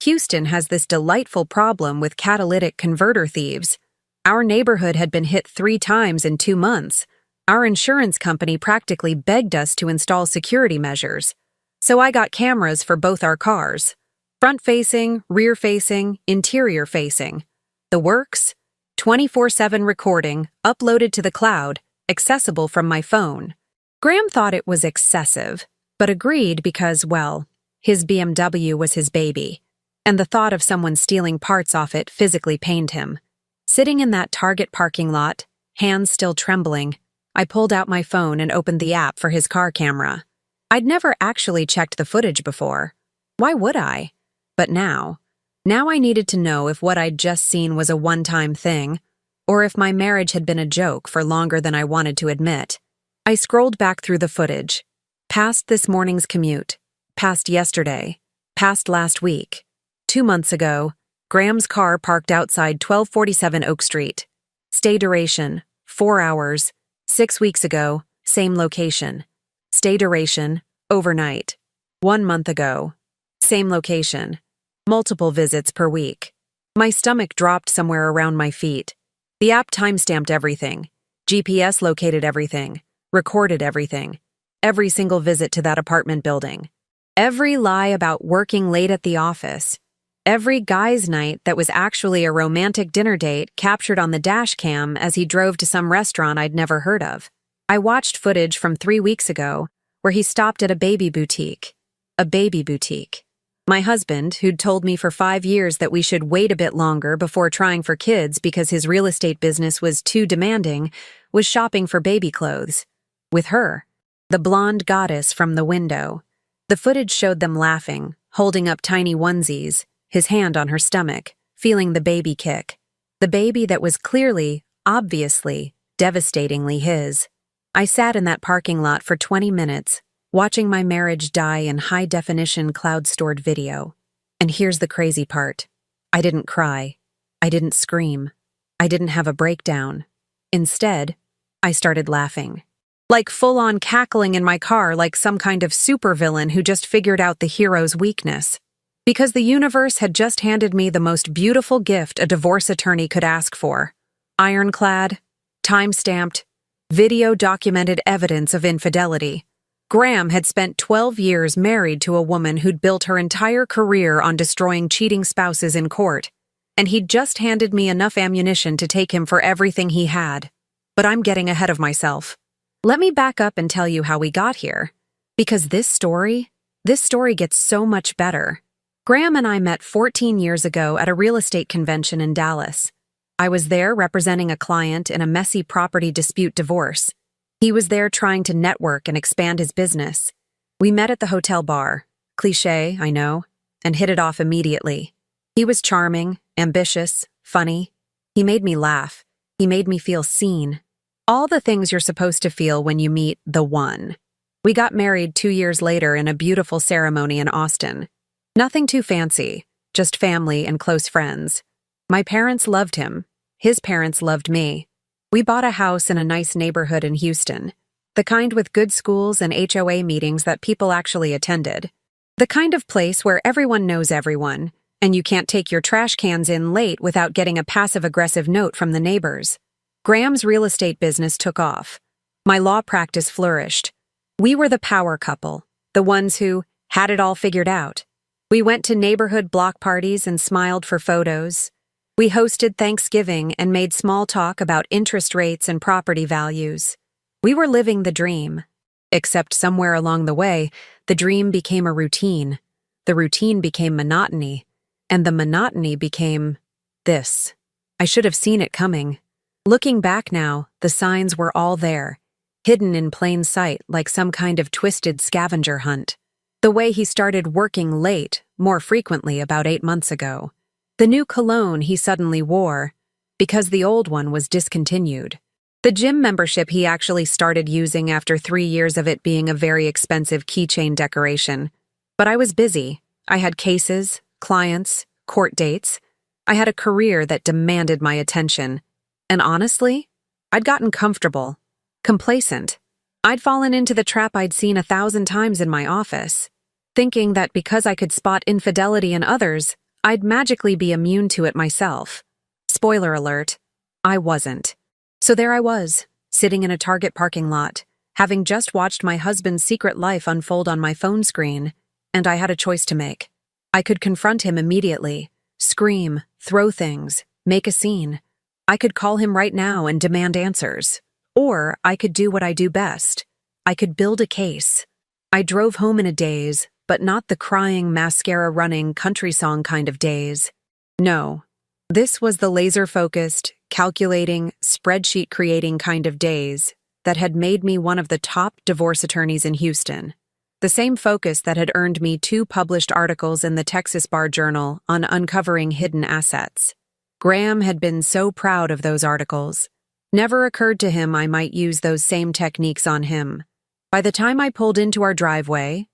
Houston has this delightful problem with catalytic converter thieves. Our neighborhood had been hit 3 times in 2 months. Our insurance company practically begged us to install security measures. So I got cameras for both our cars. Front-facing, rear-facing, interior-facing. The works? 24/7 recording, uploaded to the cloud, accessible from my phone. Graham thought it was excessive, but agreed because, well, his BMW was his baby, and the thought of someone stealing parts off it physically pained him. Sitting in that Target parking lot, hands still trembling, I pulled out my phone and opened the app for his car camera. I'd never actually checked the footage before. Why would I? But now I needed to know if what I'd just seen was a one-time thing, or if my marriage had been a joke for longer than I wanted to admit. I scrolled back through the footage, past this morning's commute, past yesterday, past last week. 2 months ago, Graham's car parked outside 1247 Oak Street. Stay duration, 4 hours. 6 weeks ago, same location. Stay duration, overnight. 1 month ago, same location. Multiple visits per week. My stomach dropped somewhere around my feet. The app timestamped everything. GPS located everything. Recorded everything. Every single visit to that apartment building. Every lie about working late at the office. Every guy's night that was actually a romantic dinner date captured on the dash cam as he drove to some restaurant I'd never heard of. I watched footage from 3 weeks ago where he stopped at a baby boutique. A baby boutique. My husband, who'd told me for 5 years that we should wait a bit longer before trying for kids because his real estate business was too demanding, was shopping for baby clothes. With her, the blonde goddess from the window. The footage showed them laughing, holding up tiny onesies, his hand on her stomach, feeling the baby kick. The baby that was clearly, obviously, devastatingly his. I sat in that parking lot for 20 minutes, watching my marriage die in high-definition cloud-stored video. And here's the crazy part. I didn't cry. I didn't scream. I didn't have a breakdown. Instead, I started laughing. Like full-on cackling in my car like some kind of supervillain who just figured out the hero's weakness. Because the universe had just handed me the most beautiful gift a divorce attorney could ask for. Ironclad, time-stamped, video-documented evidence of infidelity. Graham had spent 12 years married to a woman who'd built her entire career on destroying cheating spouses in court, and he'd just handed me enough ammunition to take him for everything he had. But I'm getting ahead of myself. Let me back up and tell you how we got here. Because this story gets so much better. Graham and I met 14 years ago at a real estate convention in Dallas. I was there representing a client in a messy property dispute divorce. He was there trying to network and expand his business. We met at the hotel bar. Cliché, I know, and hit it off immediately. He was charming, ambitious, funny. He made me laugh. He made me feel seen. All the things you're supposed to feel when you meet the one. We got married 2 years later in a beautiful ceremony in Austin. Nothing too fancy, just family and close friends. My parents loved him. His parents loved me. We bought a house in a nice neighborhood in Houston. The kind with good schools and HOA meetings that people actually attended. The kind of place where everyone knows everyone, and you can't take your trash cans in late without getting a passive-aggressive note from the neighbors. Graham's real estate business took off. My law practice flourished. We were the power couple, the ones who had it all figured out. We went to neighborhood block parties and smiled for photos. We hosted Thanksgiving and made small talk about interest rates and property values. We were living the dream. Except somewhere along the way, the dream became a routine. The routine became monotony. And the monotony became this. I should have seen it coming. Looking back now, the signs were all there, hidden in plain sight like some kind of twisted scavenger hunt. The way he started working late, more frequently about 8 months ago. The new cologne he suddenly wore, because the old one was discontinued. The gym membership he actually started using after 3 years of it being a very expensive keychain decoration. But I was busy. I had cases, clients, court dates. I had a career that demanded my attention. And honestly, I'd gotten comfortable, complacent. I'd fallen into the trap I'd seen 1,000 times in my office, thinking that because I could spot infidelity in others, I'd magically be immune to it myself. Spoiler alert, I wasn't. So there I was, sitting in a Target parking lot, having just watched my husband's secret life unfold on my phone screen, and I had a choice to make. I could confront him immediately, scream, throw things, make a scene. I could call him right now and demand answers. Or I could do what I do best. I could build a case. I drove home in a daze, but not the crying, mascara-running, country song kind of daze. No, this was the laser-focused, calculating, spreadsheet-creating kind of daze that had made me one of the top divorce attorneys in Houston. The same focus that had earned me 2 published articles in the Texas Bar Journal on uncovering hidden assets. Graham had been so proud of those articles. Never occurred to him I might use those same techniques on him. By the time I pulled into our driveway,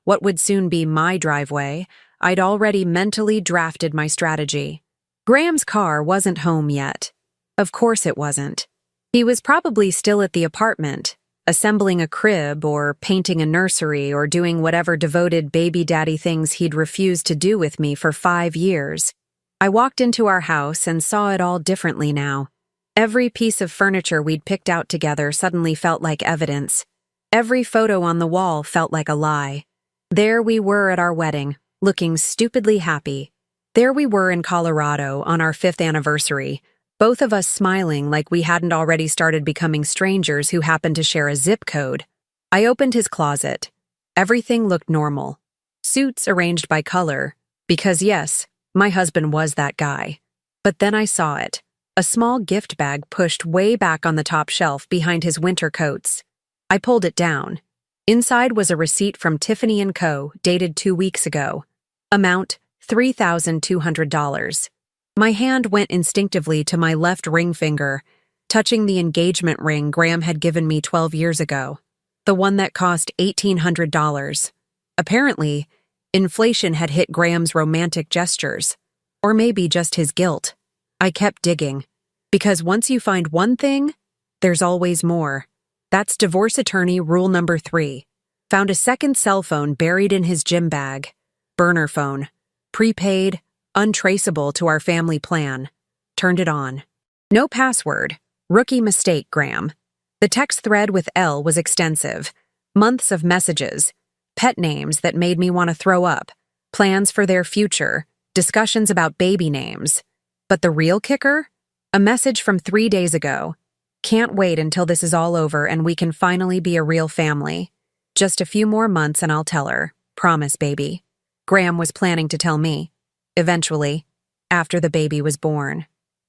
what would soon be my driveway, I'd already mentally drafted my strategy. Graham's car wasn't home yet. Of course it wasn't. He was probably still at the apartment, assembling a crib or painting a nursery or doing whatever devoted baby daddy things he'd refused to do with me for 5 years. I walked into our house and saw it all differently now. Every piece of furniture we'd picked out together suddenly felt like evidence. Every photo on the wall felt like a lie. There we were at our wedding, looking stupidly happy. There we were in Colorado on our 5th anniversary, both of us smiling like we hadn't already started becoming strangers who happened to share a zip code. I opened his closet. Everything looked normal. Suits arranged by color, because yes, my husband was that guy. But then I saw it. A small gift bag pushed way back on the top shelf behind his winter coats. I pulled it down. Inside was a receipt from Tiffany & Co., dated 2 weeks ago. Amount, $3,200. My hand went instinctively to my left ring finger, touching the engagement ring Graham had given me 12 years ago. The one that cost $1,800. Apparently, inflation had hit Graham's romantic gestures. Or maybe just his guilt. I kept digging. Because once you find one thing, there's always more. That's divorce attorney rule number 3. Found a second cell phone buried in his gym bag. Burner phone. Prepaid, untraceable to our family plan. Turned it on. No password. Rookie mistake, Graham. The text thread with L was extensive. Months of messages. Pet names that made me want to throw up. Plans for their future. Discussions about baby names. But the real kicker? A message from 3 days ago. Can't wait until this is all over and we can finally be a real family. Just a few more months and I'll tell her. Promise, baby. Graham was planning to tell me. Eventually, after the baby was born.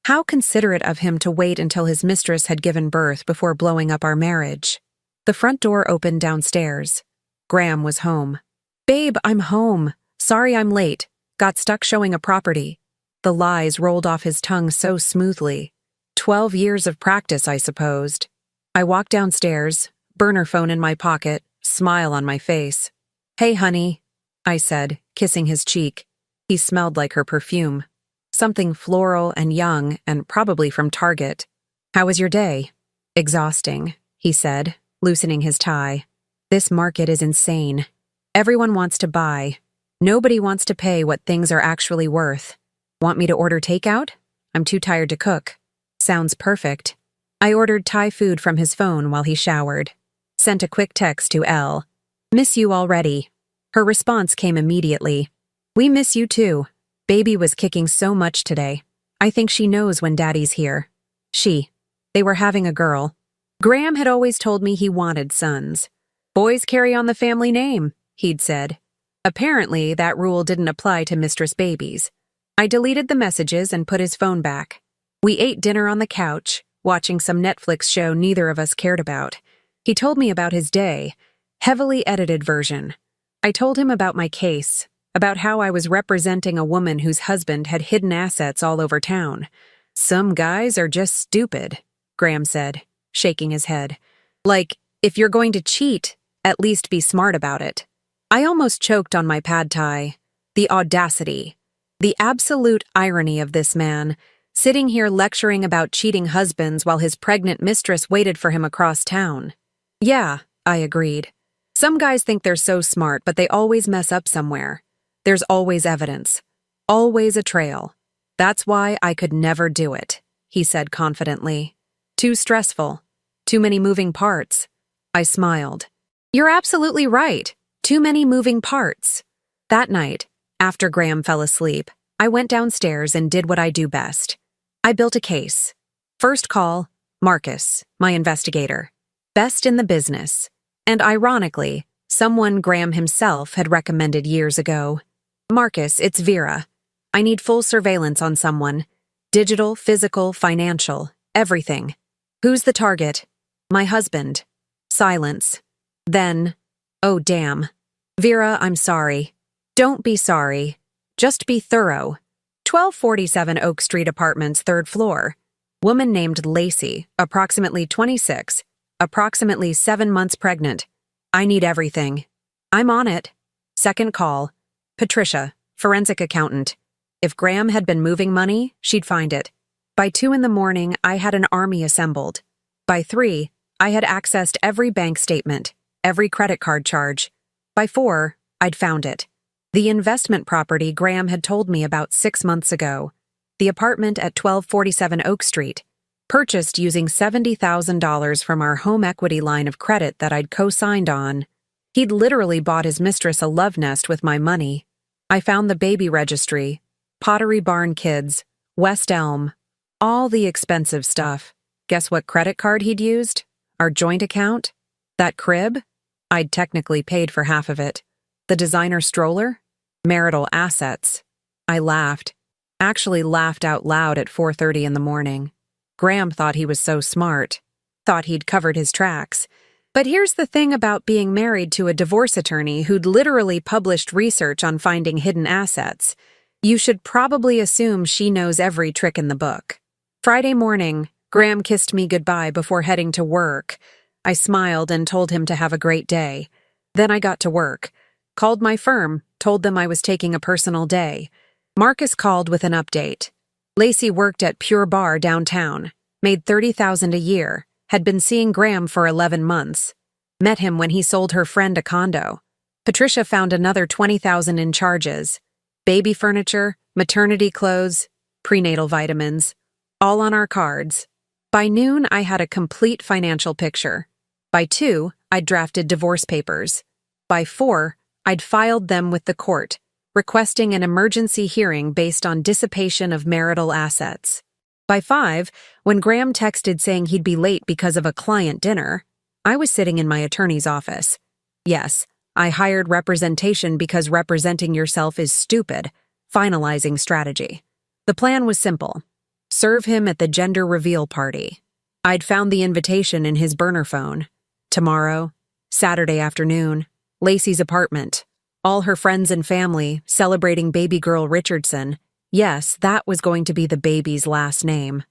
How considerate of him to wait until his mistress had given birth before blowing up our marriage. The front door opened downstairs. Graham was home. Babe, I'm home. Sorry I'm late. Got stuck showing a property. The lies rolled off his tongue so smoothly. 12 years of practice, I supposed. I walked downstairs, burner phone in my pocket, smile on my face. Hey, honey, I said, kissing his cheek. He smelled like her perfume. Something floral and young and probably from Target. How was your day? Exhausting, he said, loosening his tie. This market is insane. Everyone wants to buy. Nobody wants to pay what things are actually worth. Want me to order takeout? I'm too tired to cook. Sounds perfect. I ordered Thai food from his phone while he showered. Sent a quick text to Elle. Miss you already. Her response came immediately. We miss you too. Baby was kicking so much today. I think she knows when Daddy's here. They were having a girl. Graham had always told me he wanted sons. Boys carry on the family name, he'd said. Apparently, that rule didn't apply to mistress babies. I deleted the messages and put his phone back. We ate dinner on the couch, watching some Netflix show neither of us cared about. He told me about his day, heavily edited version. I told him about my case, about how I was representing a woman whose husband had hidden assets all over town. Some guys are just stupid, Graham said, shaking his head. Like, if you're going to cheat, at least be smart about it. I almost choked on my pad thai. The audacity, the absolute irony of this man, sitting here lecturing about cheating husbands while his pregnant mistress waited for him across town. Yeah, I agreed. Some guys think they're so smart, but they always mess up somewhere. There's always evidence. Always a trail. That's why I could never do it, he said confidently. Too stressful. Too many moving parts. I smiled. You're absolutely right. Too many moving parts. That night, after Graham fell asleep, I went downstairs and did what I do best. I built a case. First call, Marcus, my investigator. Best in the business. And ironically, someone Graham himself had recommended years ago. Marcus, it's Vera. I need full surveillance on someone. Digital, physical, financial, everything. Who's the target? My husband. Silence. Then, oh damn. Vera, I'm sorry. Don't be sorry. Just be thorough. 1247 Oak Street Apartments, 3rd floor. Woman named Lacey, approximately 26, approximately 7 months pregnant. I need everything. I'm on it. Second call. Patricia, forensic accountant. If Graham had been moving money, she'd find it. By 2 a.m, I had an army assembled. By 3, I had accessed every bank statement, every credit card charge. By 4, I'd found it. The investment property Graham had told me about 6 months ago. The apartment at 1247 Oak Street. Purchased using $70,000 from our home equity line of credit that I'd co-signed on. He'd literally bought his mistress a love nest with my money. I found the baby registry, Pottery Barn Kids, West Elm, all the expensive stuff. Guess what credit card he'd used? Our joint account? That crib? I'd technically paid for half of it. The designer stroller? Marital assets. I laughed. Actually laughed out loud at 4:30 in the morning. Graham thought he was so smart. Thought he'd covered his tracks. But here's the thing about being married to a divorce attorney who'd literally published research on finding hidden assets. You should probably assume she knows every trick in the book. Friday morning, Graham kissed me goodbye before heading to work. I smiled and told him to have a great day. Then I got to work. Called my firm, told them I was taking a personal day. Marcus called with an update. Lacey worked at Pure Bar downtown, made $30,000 a year, had been seeing Graham for 11 months. Met him when he sold her friend a condo. Patricia found another $20,000 in charges. Baby furniture, maternity clothes, prenatal vitamins, all on our cards. By noon, I had a complete financial picture. By 2, I'd drafted divorce papers. By 4, I'd filed them with the court, requesting an emergency hearing based on dissipation of marital assets. By 5, when Graham texted saying he'd be late because of a client dinner, I was sitting in my attorney's office. Yes, I hired representation because representing yourself is stupid, finalizing strategy. The plan was simple. Serve him at the gender reveal party. I'd found the invitation in his burner phone. Tomorrow, Saturday afternoon, Lacey's apartment. All her friends and family celebrating baby girl Richardson. Yes, that was going to be the baby's last name.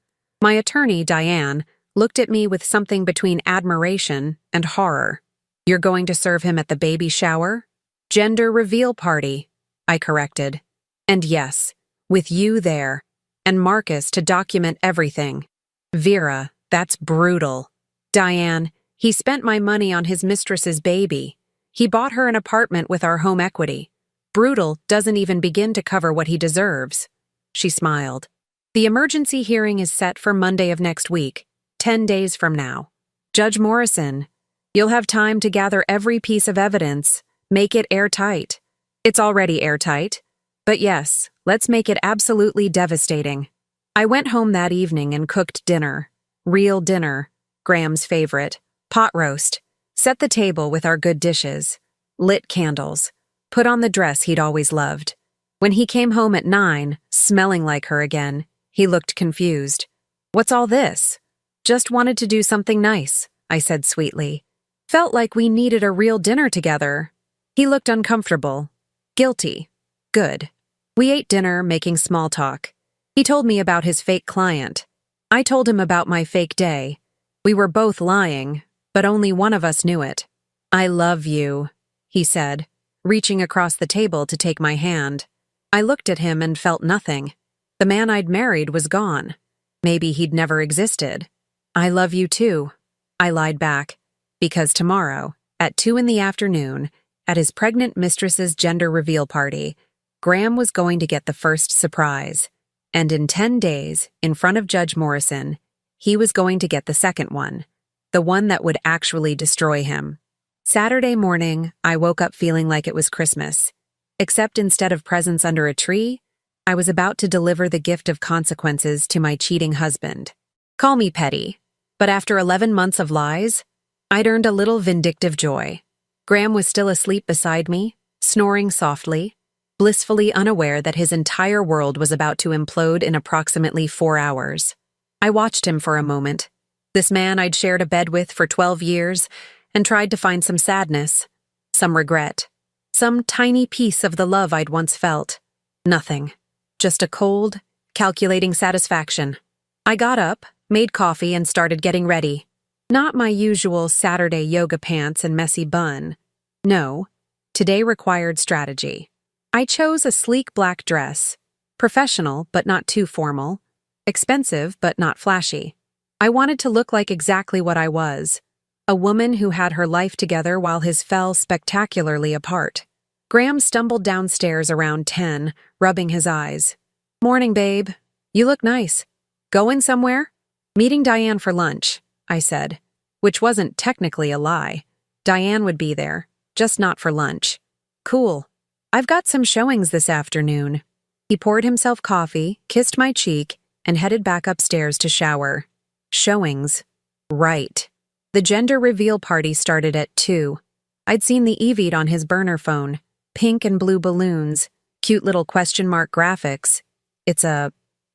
My attorney, Diane, looked at me with something between admiration and horror. You're going to serve him at the baby shower? Gender reveal party, I corrected. And yes, with you there, and Marcus to document everything. Vera, that's brutal. Diane, he spent my money on his mistress's baby. He bought her an apartment with our home equity. Brutal doesn't even begin to cover what he deserves. She smiled. The emergency hearing is set for Monday of next week, 10 days from now. Judge Morrison, you'll have time to gather every piece of evidence, make it airtight. It's already airtight. But yes, let's make it absolutely devastating. I went home that evening and cooked dinner. Real dinner, Graham's favorite, pot roast. Set the table with our good dishes. Lit candles. Put on the dress he'd always loved. When he came home at 9, smelling like her again, he looked confused. What's all this? Just wanted to do something nice, I said sweetly. Felt like we needed a real dinner together. He looked uncomfortable. Guilty. Good. We ate dinner, making small talk. He told me about his fake client. I told him about my fake day. We were both lying, but only one of us knew it. I love you, he said, reaching across the table to take my hand. I looked at him and felt nothing. The man I'd married was gone. Maybe he'd never existed. I love you too, I lied back, because tomorrow, at 2 in the afternoon, at his pregnant mistress's gender reveal party, Graham was going to get the first surprise. And in 10 days, in front of Judge Morrison, he was going to get the second one. The one that would actually destroy him. Saturday morning, I woke up feeling like it was Christmas. Except instead of presents under a tree, I was about to deliver the gift of consequences to my cheating husband. Call me petty, but after 11 months of lies, I'd earned a little vindictive joy. Graham was still asleep beside me, snoring softly, blissfully unaware that his entire world was about to implode in approximately 4 hours. I watched him for a moment. This man I'd shared a bed with for 12 years and tried to find some sadness, some regret, some tiny piece of the love I'd once felt. Nothing. Just a cold, calculating satisfaction. I got up, made coffee, and started getting ready. Not my usual Saturday yoga pants and messy bun. No, today required strategy. I chose a sleek black dress, professional but not too formal, expensive but not flashy. I wanted to look like exactly what I was, a woman who had her life together while his fell spectacularly apart. Graham stumbled downstairs around 10, rubbing his eyes. Morning, babe. You look nice. Going somewhere? Meeting Diane for lunch, I said, which wasn't technically a lie. Diane would be there, just not for lunch. Cool. I've got some showings this afternoon. He poured himself coffee, kissed my cheek, and headed back upstairs to shower. Showings. Right. The gender reveal party started at 2. I'd seen the EV'd on his burner phone. Pink and blue balloons, cute little question mark graphics. It's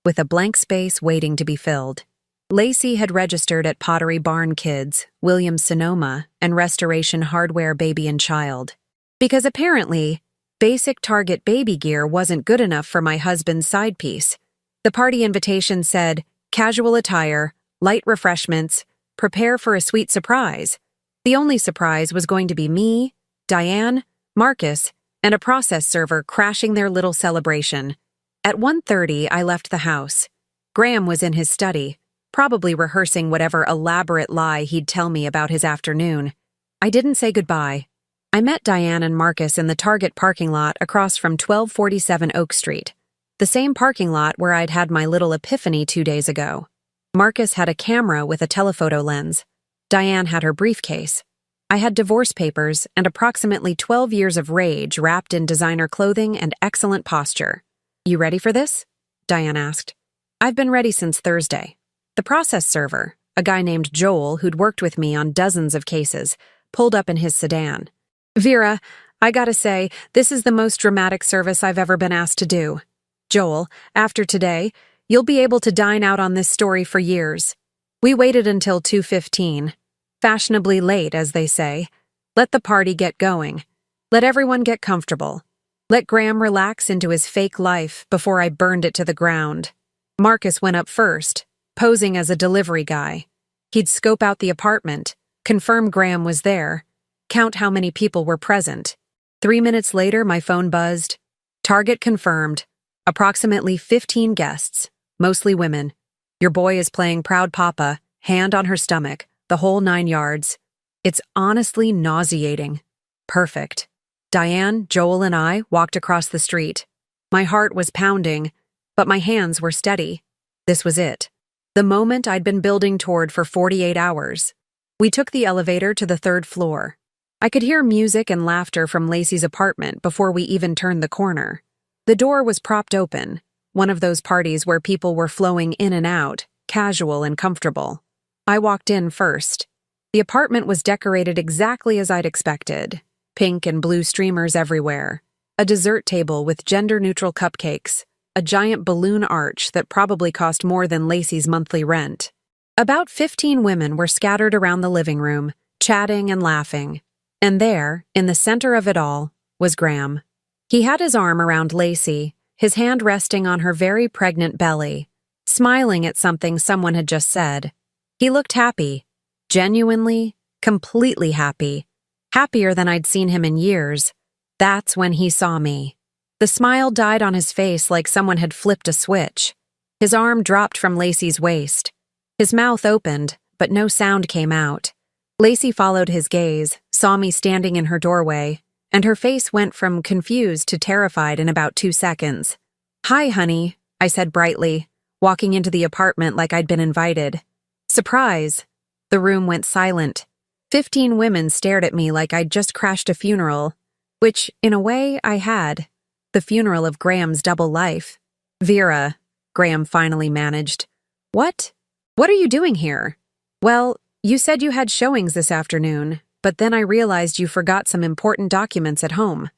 with a blank space waiting to be filled. Lacey had registered at Pottery Barn Kids, Williams-Sonoma, and Restoration Hardware Baby and Child. Because apparently, basic Target baby gear wasn't good enough for my husband's side piece. The party invitation said, casual attire, light refreshments, prepare for a sweet surprise. The only surprise was going to be me, Diane, Marcus, and a process server crashing their little celebration. At 1:30, I left the house. Graham was in his study, probably rehearsing whatever elaborate lie he'd tell me about his afternoon. I didn't say goodbye. I met Diane and Marcus in the Target parking lot across from 1247 Oak Street, the same parking lot where I'd had my little epiphany 2 days ago. Marcus had a camera with a telephoto lens. Diane had her briefcase. I had divorce papers and approximately 12 years of rage wrapped in designer clothing and excellent posture. "You ready for this?" Diane asked. "I've been ready since Thursday." The process server, a guy named Joel who'd worked with me on dozens of cases, pulled up in his sedan. "Vera, I gotta say, this is the most dramatic service I've ever been asked to do. Joel, after today, you'll be able to dine out on this story for years. We waited until 2:15. Fashionably late, as they say. Let the party get going. Let everyone get comfortable. Let Graham relax into his fake life before I burned it to the ground." Marcus went up first, posing as a delivery guy. He'd scope out the apartment, confirm Graham was there, count how many people were present. 3 minutes later, my phone buzzed. "Target confirmed. Approximately 15 guests, mostly women. Your boy is playing Proud Papa, hand on her stomach, the whole 9 yards. It's honestly nauseating." Perfect. Diane, Joel, and I walked across the street. My heart was pounding, but my hands were steady. This was it. The moment I'd been building toward for 48 hours. We took the elevator to the 3rd floor. I could hear music and laughter from Lacey's apartment before we even turned the corner. The door was propped open, one of those parties where people were flowing in and out, casual and comfortable. I walked in first. The apartment was decorated exactly as I'd expected. Pink and blue streamers everywhere. A dessert table with gender-neutral cupcakes. A giant balloon arch that probably cost more than Lacey's monthly rent. About 15 women were scattered around the living room, chatting and laughing. And there, in the center of it all, was Graham. He had his arm around Lacey, his hand resting on her very pregnant belly, smiling at something someone had just said. He looked happy. Genuinely, completely happy. Happier than I'd seen him in years. That's when he saw me. The smile died on his face like someone had flipped a switch. His arm dropped from Lacey's waist. His mouth opened, but no sound came out. Lacey followed his gaze, saw me standing in her doorway, and her face went from confused to terrified in about 2 seconds. "Hi, honey," I said brightly, walking into the apartment like I'd been invited. Surprise! The room went silent. 15 women stared at me like I'd just crashed a funeral, which, in a way, I had. The funeral of Graham's double life. "Vera," Graham finally managed. "What? What are you doing here?" "Well, you said you had showings this afternoon, but then I realized you forgot some important documents at home."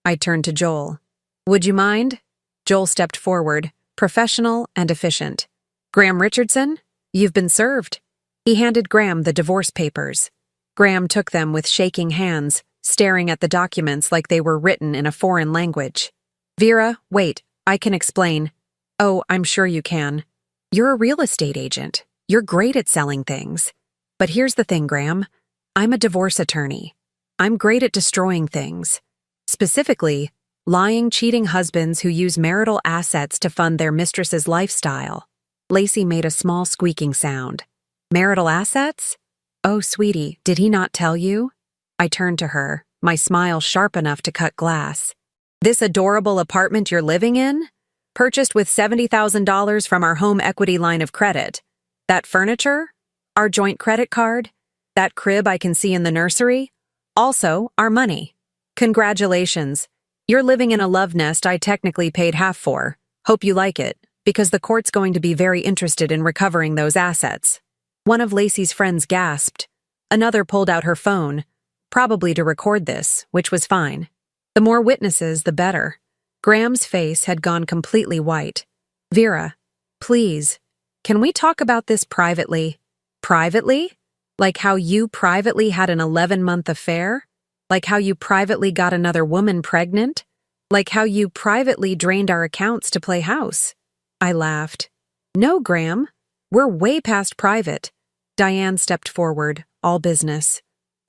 I turned to Joel. "Would you mind?" Joel stepped forward, professional and efficient. "Graham Richardson, you've been served." He handed Graham the divorce papers. Graham took them with shaking hands, staring at the documents like they were written in a foreign language. "Vera, wait, I can explain." "Oh, I'm sure you can. You're a real estate agent. You're great at selling things. But here's the thing, Graham. I'm a divorce attorney. I'm great at destroying things. Specifically, lying, cheating husbands who use marital assets to fund their mistress's lifestyle." Lacey made a small squeaking sound. "Marital assets? Oh, sweetie, did he not tell you?" I turned to her, my smile sharp enough to cut glass. "This adorable apartment you're living in? Purchased with $70,000 from our home equity line of credit. That furniture? Our joint credit card? That crib I can see in the nursery? Also, our money. Congratulations. You're living in a love nest I technically paid half for. Hope you like it, because the court's going to be very interested in recovering those assets." One of Lacey's friends gasped. Another pulled out her phone, probably to record this, which was fine. The more witnesses, the better. Graham's face had gone completely white. "Vera, please, can we talk about this privately?" "Privately? Like how you privately had an 11-month affair? Like how you privately got another woman pregnant? Like how you privately drained our accounts to play house?" I laughed. "No, Graham. We're way past private." Diane stepped forward, all business.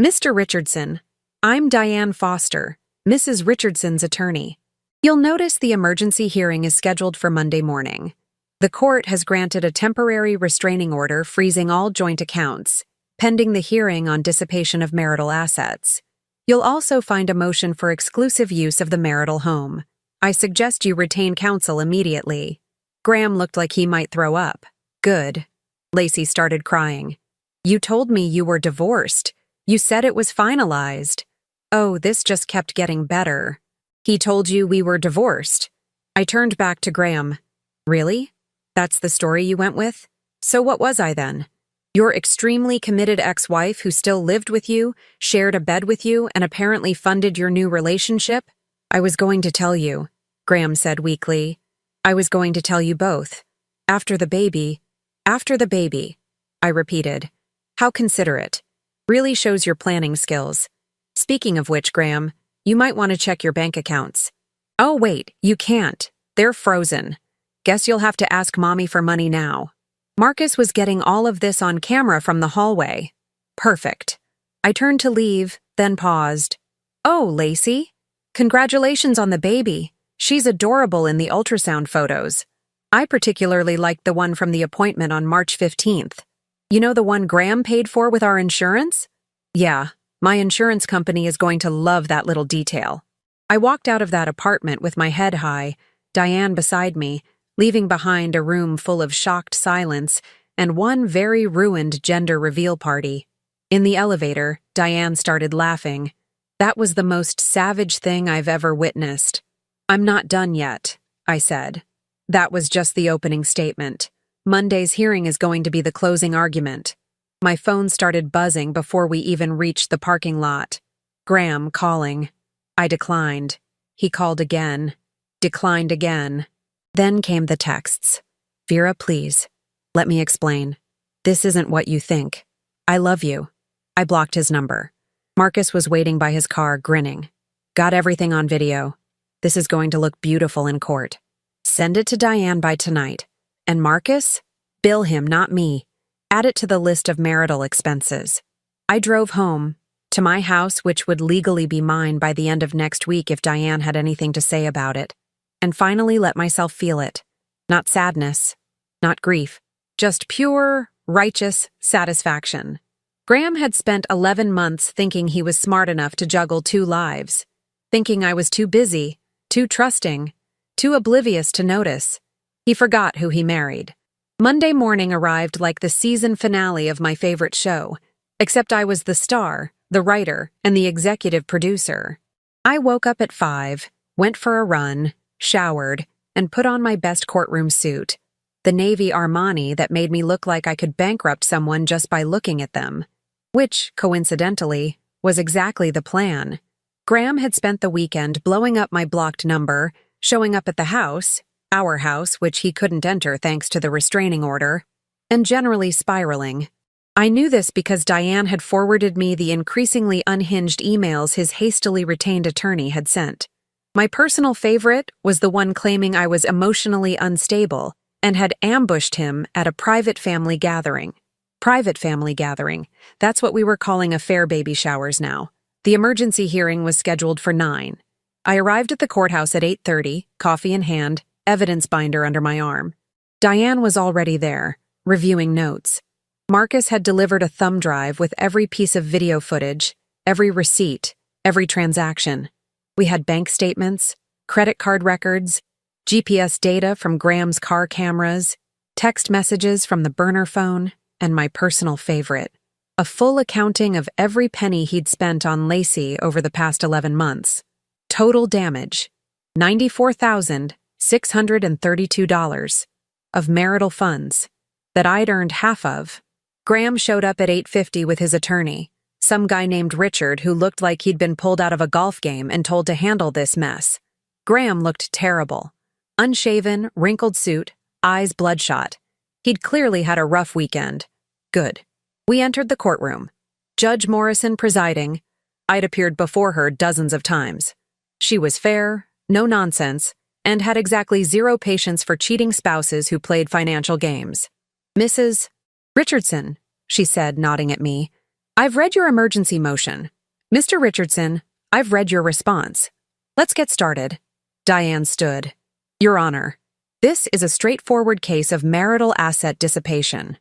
"Mr. Richardson, I'm Diane Foster, Mrs. Richardson's attorney. You'll notice the emergency hearing is scheduled for Monday morning. The court has granted a temporary restraining order freezing all joint accounts, pending the hearing on dissipation of marital assets. You'll also find a motion for exclusive use of the marital home. I suggest you retain counsel immediately. Graham looked like he might throw up. Good. Lacey started crying. You told me you were divorced. You said it was finalized. Oh, this just kept getting better. He told you we were divorced. I turned back to Graham. Really? That's the story you went with? So what was I then? Your extremely committed ex-wife who still lived with you, shared a bed with you, and apparently funded your new relationship? I was going to tell you, Graham said weakly. I was going to tell you both. After the baby, I repeated. How considerate. Really shows your planning skills. Speaking of which, Graham, you might want to check your bank accounts. Oh, wait, you can't. They're frozen. Guess you'll have to ask Mommy for money now. Marcus was getting all of this on camera from the hallway. Perfect. I turned to leave, then paused. Oh, Lacey? Congratulations on the baby. She's adorable in the ultrasound photos. I particularly liked the one from the appointment on March 15th. You know the one Graham paid for with our insurance? Yeah, my insurance company is going to love that little detail. I walked out of that apartment with my head high, Diane beside me, leaving behind a room full of shocked silence and one very ruined gender reveal party. In the elevator, Diane started laughing. That was the most savage thing I've ever witnessed. I'm not done yet, I said. That was just the opening statement. Monday's hearing is going to be the closing argument. My phone started buzzing before we even reached the parking lot. Graham calling. I declined. He called again. Declined again. Then came the texts. Vera, please. Let me explain. This isn't what you think. I love you. I blocked his number. Marcus was waiting by his car, grinning. Got everything on video. This is going to look beautiful in court. Send it to Diane by tonight. And Marcus? Bill him, not me. Add it to the list of marital expenses. I drove home, to my house, which would legally be mine by the end of next week if Diane had anything to say about it, and finally let myself feel it. Not sadness, not grief, just pure, righteous satisfaction. Graham had spent 11 months thinking he was smart enough to juggle 2 lives, thinking I was too busy, too trusting, too oblivious to notice. He forgot who he married. Monday morning arrived like the season finale of my favorite show, except I was the star, the writer, and the executive producer. I woke up at 5, went for a run, showered, and put on my best courtroom suit, the navy Armani that made me look like I could bankrupt someone just by looking at them, which, coincidentally, was exactly the plan. Graham had spent the weekend blowing up my blocked number, showing up at the house, our house, which he couldn't enter thanks to the restraining order, and generally spiraling. I knew this because Diane had forwarded me the increasingly unhinged emails his hastily retained attorney had sent. My personal favorite was the one claiming I was emotionally unstable and had ambushed him at a private family gathering. Private family gathering. That's what we were calling affair baby showers now. The emergency hearing was scheduled for 9. I arrived at the courthouse at 8:30, coffee in hand, evidence binder under my arm. Diane was already there, reviewing notes. Marcus had delivered a thumb drive with every piece of video footage, every receipt, every transaction. We had bank statements, credit card records, GPS data from Graham's car cameras, text messages from the burner phone, and my personal favorite, a full accounting of every penny he'd spent on Lacey over the past 11 months. Total damage, $94,632 of marital funds that I'd earned half of. Graham showed up at 8:50 with his attorney, some guy named Richard who looked like he'd been pulled out of a golf game and told to handle this mess. Graham looked terrible. Unshaven, wrinkled suit, eyes bloodshot. He'd clearly had a rough weekend. Good. We entered the courtroom. Judge Morrison presiding. I'd appeared before her dozens of times. She was fair, no nonsense, and had exactly 0 patience for cheating spouses who played financial games. Mrs. Richardson, she said, nodding at me, I've read your emergency motion. Mr. Richardson, I've read your response. Let's get started. Diane stood. Your Honor. This is a straightforward case of marital asset dissipation.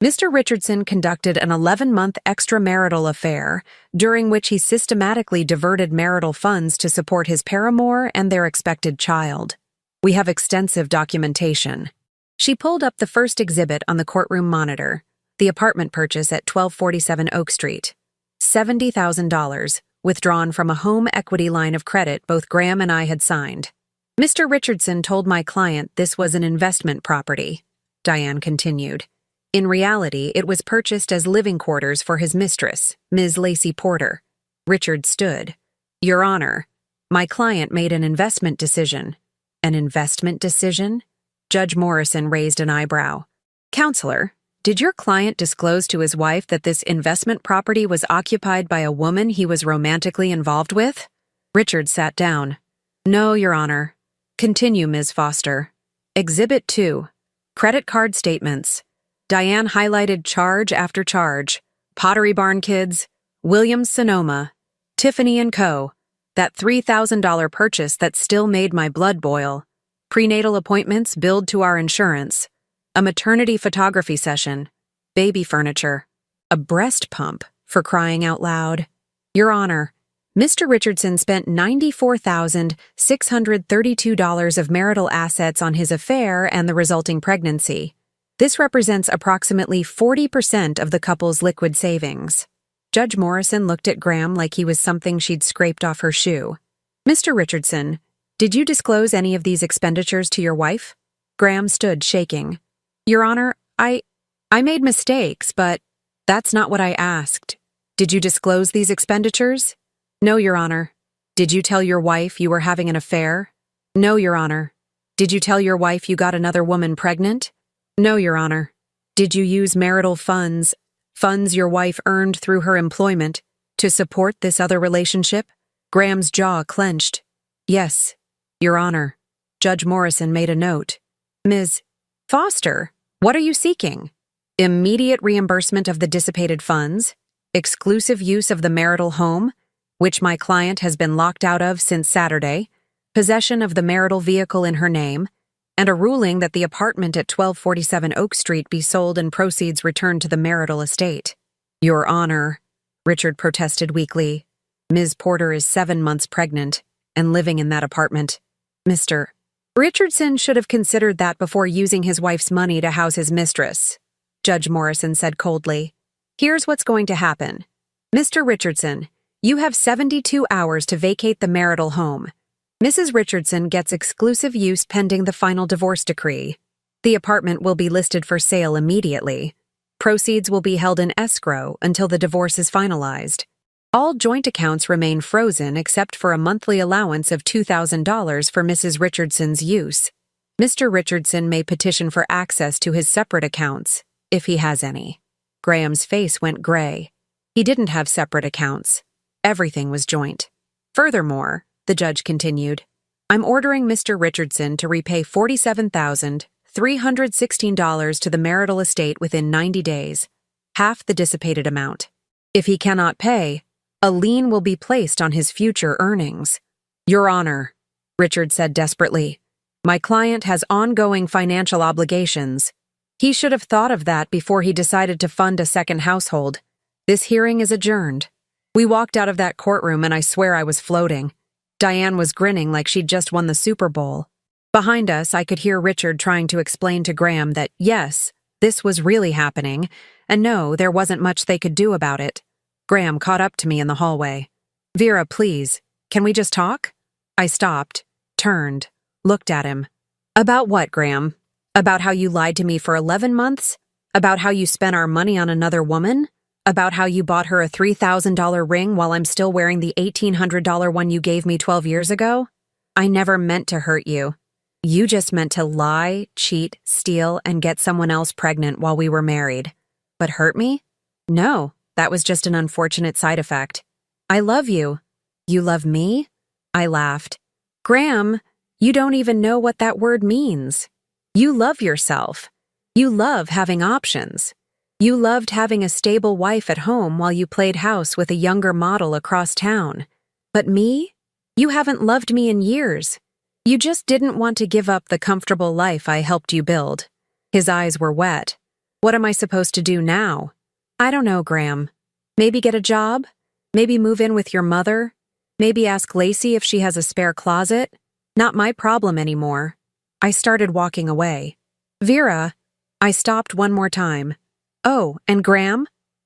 Mr. Richardson conducted an 11-month extramarital affair, during which he systematically diverted marital funds to support his paramour and their expected child. We have extensive documentation. She pulled up the first exhibit on the courtroom monitor, the apartment purchase at 1247 Oak Street. $70,000, withdrawn from a home equity line of credit both Graham and I had signed. Mr. Richardson told my client this was an investment property, Diane continued. In reality, it was purchased as living quarters for his mistress, Ms. Lacey Porter. Richard stood. Your Honor, my client made an investment decision. An investment decision? Judge Morrison raised an eyebrow. Counselor, did your client disclose to his wife that this investment property was occupied by a woman he was romantically involved with? Richard sat down. No, Your Honor. Continue, Ms. Foster. Exhibit 2. Credit card statements. Diane highlighted charge after charge. Pottery Barn Kids, Williams-Sonoma, Tiffany & Co., that $3,000 purchase that still made my blood boil. Prenatal appointments billed to our insurance. A maternity photography session. Baby furniture. A breast pump, for crying out loud. Your Honor, Mr. Richardson spent $94,632 of marital assets on his affair and the resulting pregnancy. This represents approximately 40% of the couple's liquid savings. Judge Morrison looked at Graham like he was something she'd scraped off her shoe. Mr. Richardson, did you disclose any of these expenditures to your wife? Graham stood shaking. Your Honor, I made mistakes, but that's not what I asked. Did you disclose these expenditures? No, Your Honor. Did you tell your wife you were having an affair? No, Your Honor. Did you tell your wife you got another woman pregnant? No, Your Honor. Did you use marital funds your wife earned through her employment, to support this other relationship? Graham's jaw clenched. Yes, Your Honor. Judge Morrison made a note. Ms. Foster, what are you seeking? Immediate reimbursement of the dissipated funds, exclusive use of the marital home, which my client has been locked out of since Saturday, possession of the marital vehicle in her name, and a ruling that the apartment at 1247 Oak Street be sold and proceeds returned to the marital estate. Your Honor, Richard protested weakly. Ms. Porter is 7 months pregnant and living in that apartment. Mr. Richardson should have considered that before using his wife's money to house his mistress, Judge Morrison said coldly. Here's what's going to happen. Mr. Richardson, you have 72 hours to vacate the marital home. Mrs. Richardson gets exclusive use pending the final divorce decree. The apartment will be listed for sale immediately. Proceeds will be held in escrow until the divorce is finalized. All joint accounts remain frozen except for a monthly allowance of $2,000 for Mrs. Richardson's use. Mr. Richardson may petition for access to his separate accounts, if he has any. Graham's face went gray. He didn't have separate accounts. Everything was joint. Furthermore, the judge continued, I'm ordering Mr. Richardson to repay $47,316 to the marital estate within 90 days, half the dissipated amount. If he cannot pay, a lien will be placed on his future earnings. Your Honor, Richard said desperately, my client has ongoing financial obligations. He should have thought of that before he decided to fund a second household. This hearing is adjourned. We walked out of that courtroom and I swear I was floating. Diane was grinning like she'd just won the Super Bowl. Behind us, I could hear Richard trying to explain to Graham that, yes, this was really happening, and no, there wasn't much they could do about it. Graham caught up to me in the hallway. Vera, please, can we just talk? I stopped, turned, looked at him. About what, Graham? About how you lied to me for 11 months? About how you spent our money on another woman? About how you bought her a $3,000 ring while I'm still wearing the $1,800 one you gave me 12 years ago? I never meant to hurt you. You just meant to lie, cheat, steal, and get someone else pregnant while we were married. But hurt me? No, that was just an unfortunate side effect. I love you. You love me? I laughed. Graham, you don't even know what that word means. You love yourself. You love having options. You loved having a stable wife at home while you played house with a younger model across town. But me? You haven't loved me in years. You just didn't want to give up the comfortable life I helped you build. His eyes were wet. What am I supposed to do now? I don't know, Graham. Maybe get a job? Maybe move in with your mother? Maybe ask Lacey if she has a spare closet? Not my problem anymore. I started walking away. Vera, I stopped one more time. Oh, and Graham?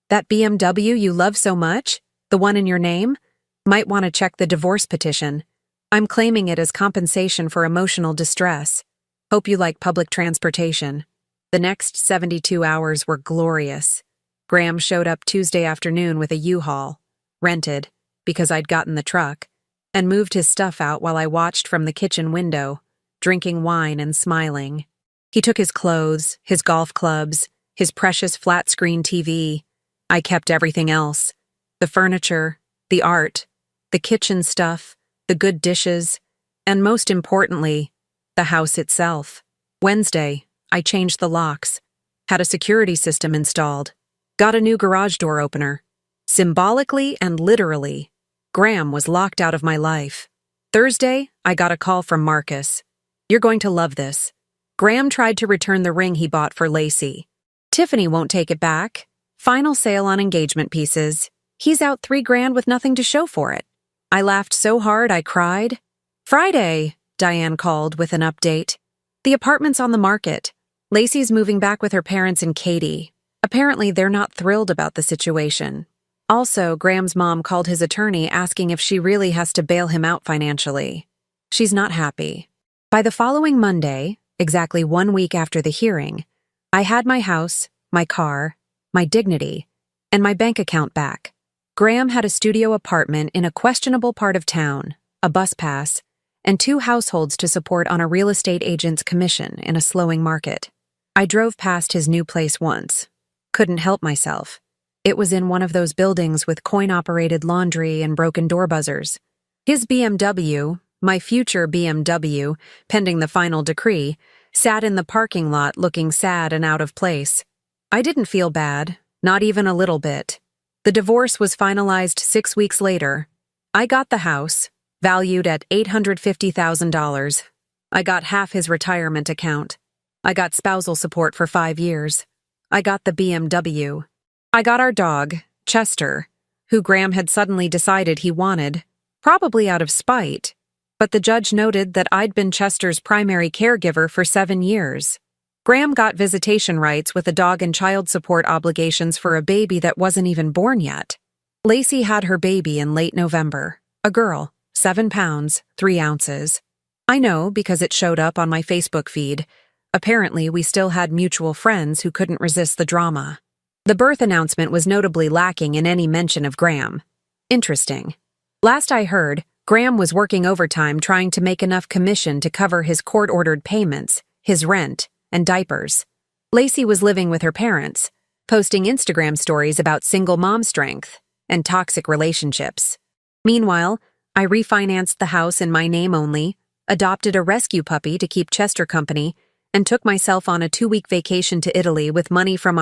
That BMW you love so much? The one in your name? Might want to check the divorce petition. I'm claiming it as compensation for emotional distress. Hope you like public transportation. The next 72 hours were glorious. Graham showed up Tuesday afternoon with a U-Haul, rented, because I'd gotten the truck, and moved his stuff out while I watched from the kitchen window, drinking wine and smiling. He took his clothes, his golf clubs, his precious flat-screen TV. I kept everything else. The furniture, the art, the kitchen stuff, the good dishes, and most importantly, the house itself. Wednesday, I changed the locks, had a security system installed, got a new garage door opener. Symbolically and literally, Graham was locked out of my life. Thursday, I got a call from Marcus. You're going to love this. Graham tried to return the ring he bought for Lacey. Tiffany won't take it back. Final sale on engagement pieces. He's out $3,000 with nothing to show for it. I laughed so hard I cried. Friday, Diane called with an update. The apartment's on the market. Lacey's moving back with her parents in Katy. Apparently, they're not thrilled about the situation. Also, Graham's mom called his attorney asking if she really has to bail him out financially. She's not happy. By the following Monday, exactly 1 week after the hearing, I had my house, my car, my dignity, and my bank account back. Graham had a studio apartment in a questionable part of town, a bus pass, and 2 households to support on a real estate agent's commission in a slowing market. I drove past his new place once. Couldn't help myself. It was in one of those buildings with coin-operated laundry and broken door buzzers. His BMW, my future BMW, pending the final decree, sat in the parking lot looking sad and out of place. I didn't feel bad, not even a little bit. The divorce was finalized 6 weeks later. I got the house, valued at $850,000. I got half his retirement account. I got spousal support for 5 years. I got the BMW. I got our dog, Chester, who Graham had suddenly decided he wanted, probably out of spite, but the judge noted that I'd been Chester's primary caregiver for 7 years. Graham got visitation rights with a dog and child support obligations for a baby that wasn't even born yet. Lacey had her baby in late November, a girl, 7 pounds, 3 ounces. I know because it showed up on my Facebook feed. Apparently, we still had mutual friends who couldn't resist the drama. The birth announcement was notably lacking in any mention of Graham. Interesting. Last I heard, Graham was working overtime trying to make enough commission to cover his court-ordered payments, his rent, and diapers. Lacey was living with her parents, posting Instagram stories about single mom strength and toxic relationships. Meanwhile, I refinanced the house in my name only, adopted a rescue puppy to keep Chester company, and took myself on a 2-week vacation to Italy with money from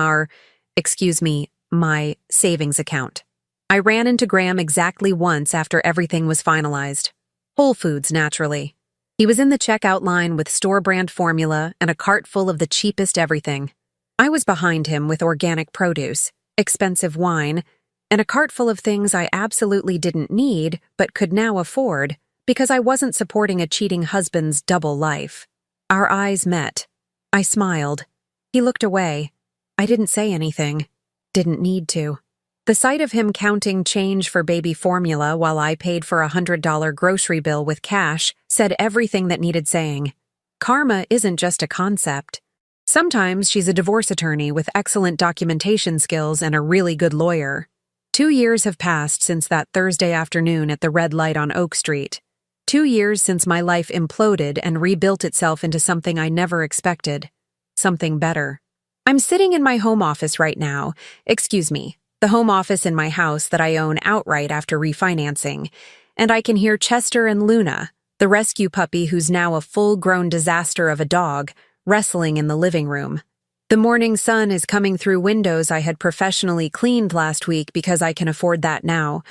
my savings account. I ran into Graham exactly once after everything was finalized. Whole Foods, naturally. He was in the checkout line with store-brand formula and a cart full of the cheapest everything. I was behind him with organic produce, expensive wine, and a cart full of things I absolutely didn't need but could now afford because I wasn't supporting a cheating husband's double life. Our eyes met. I smiled. He looked away. I didn't say anything. Didn't need to. The sight of him counting change for baby formula while I paid for a $100 grocery bill with cash said everything that needed saying. Karma isn't just a concept. Sometimes she's a divorce attorney with excellent documentation skills and a really good lawyer. 2 years have passed since that Thursday afternoon at the red light on Oak Street. 2 years since my life imploded and rebuilt itself into something I never expected. Something better. I'm sitting in my home office right now. The home office in my house that I own outright after refinancing, and I can hear Chester and Luna, the rescue puppy who's now a full-grown disaster of a dog, wrestling in the living room. The morning sun is coming through windows I had professionally cleaned last week because I can afford that now.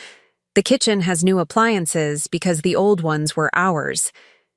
The kitchen has new appliances because the old ones were ours,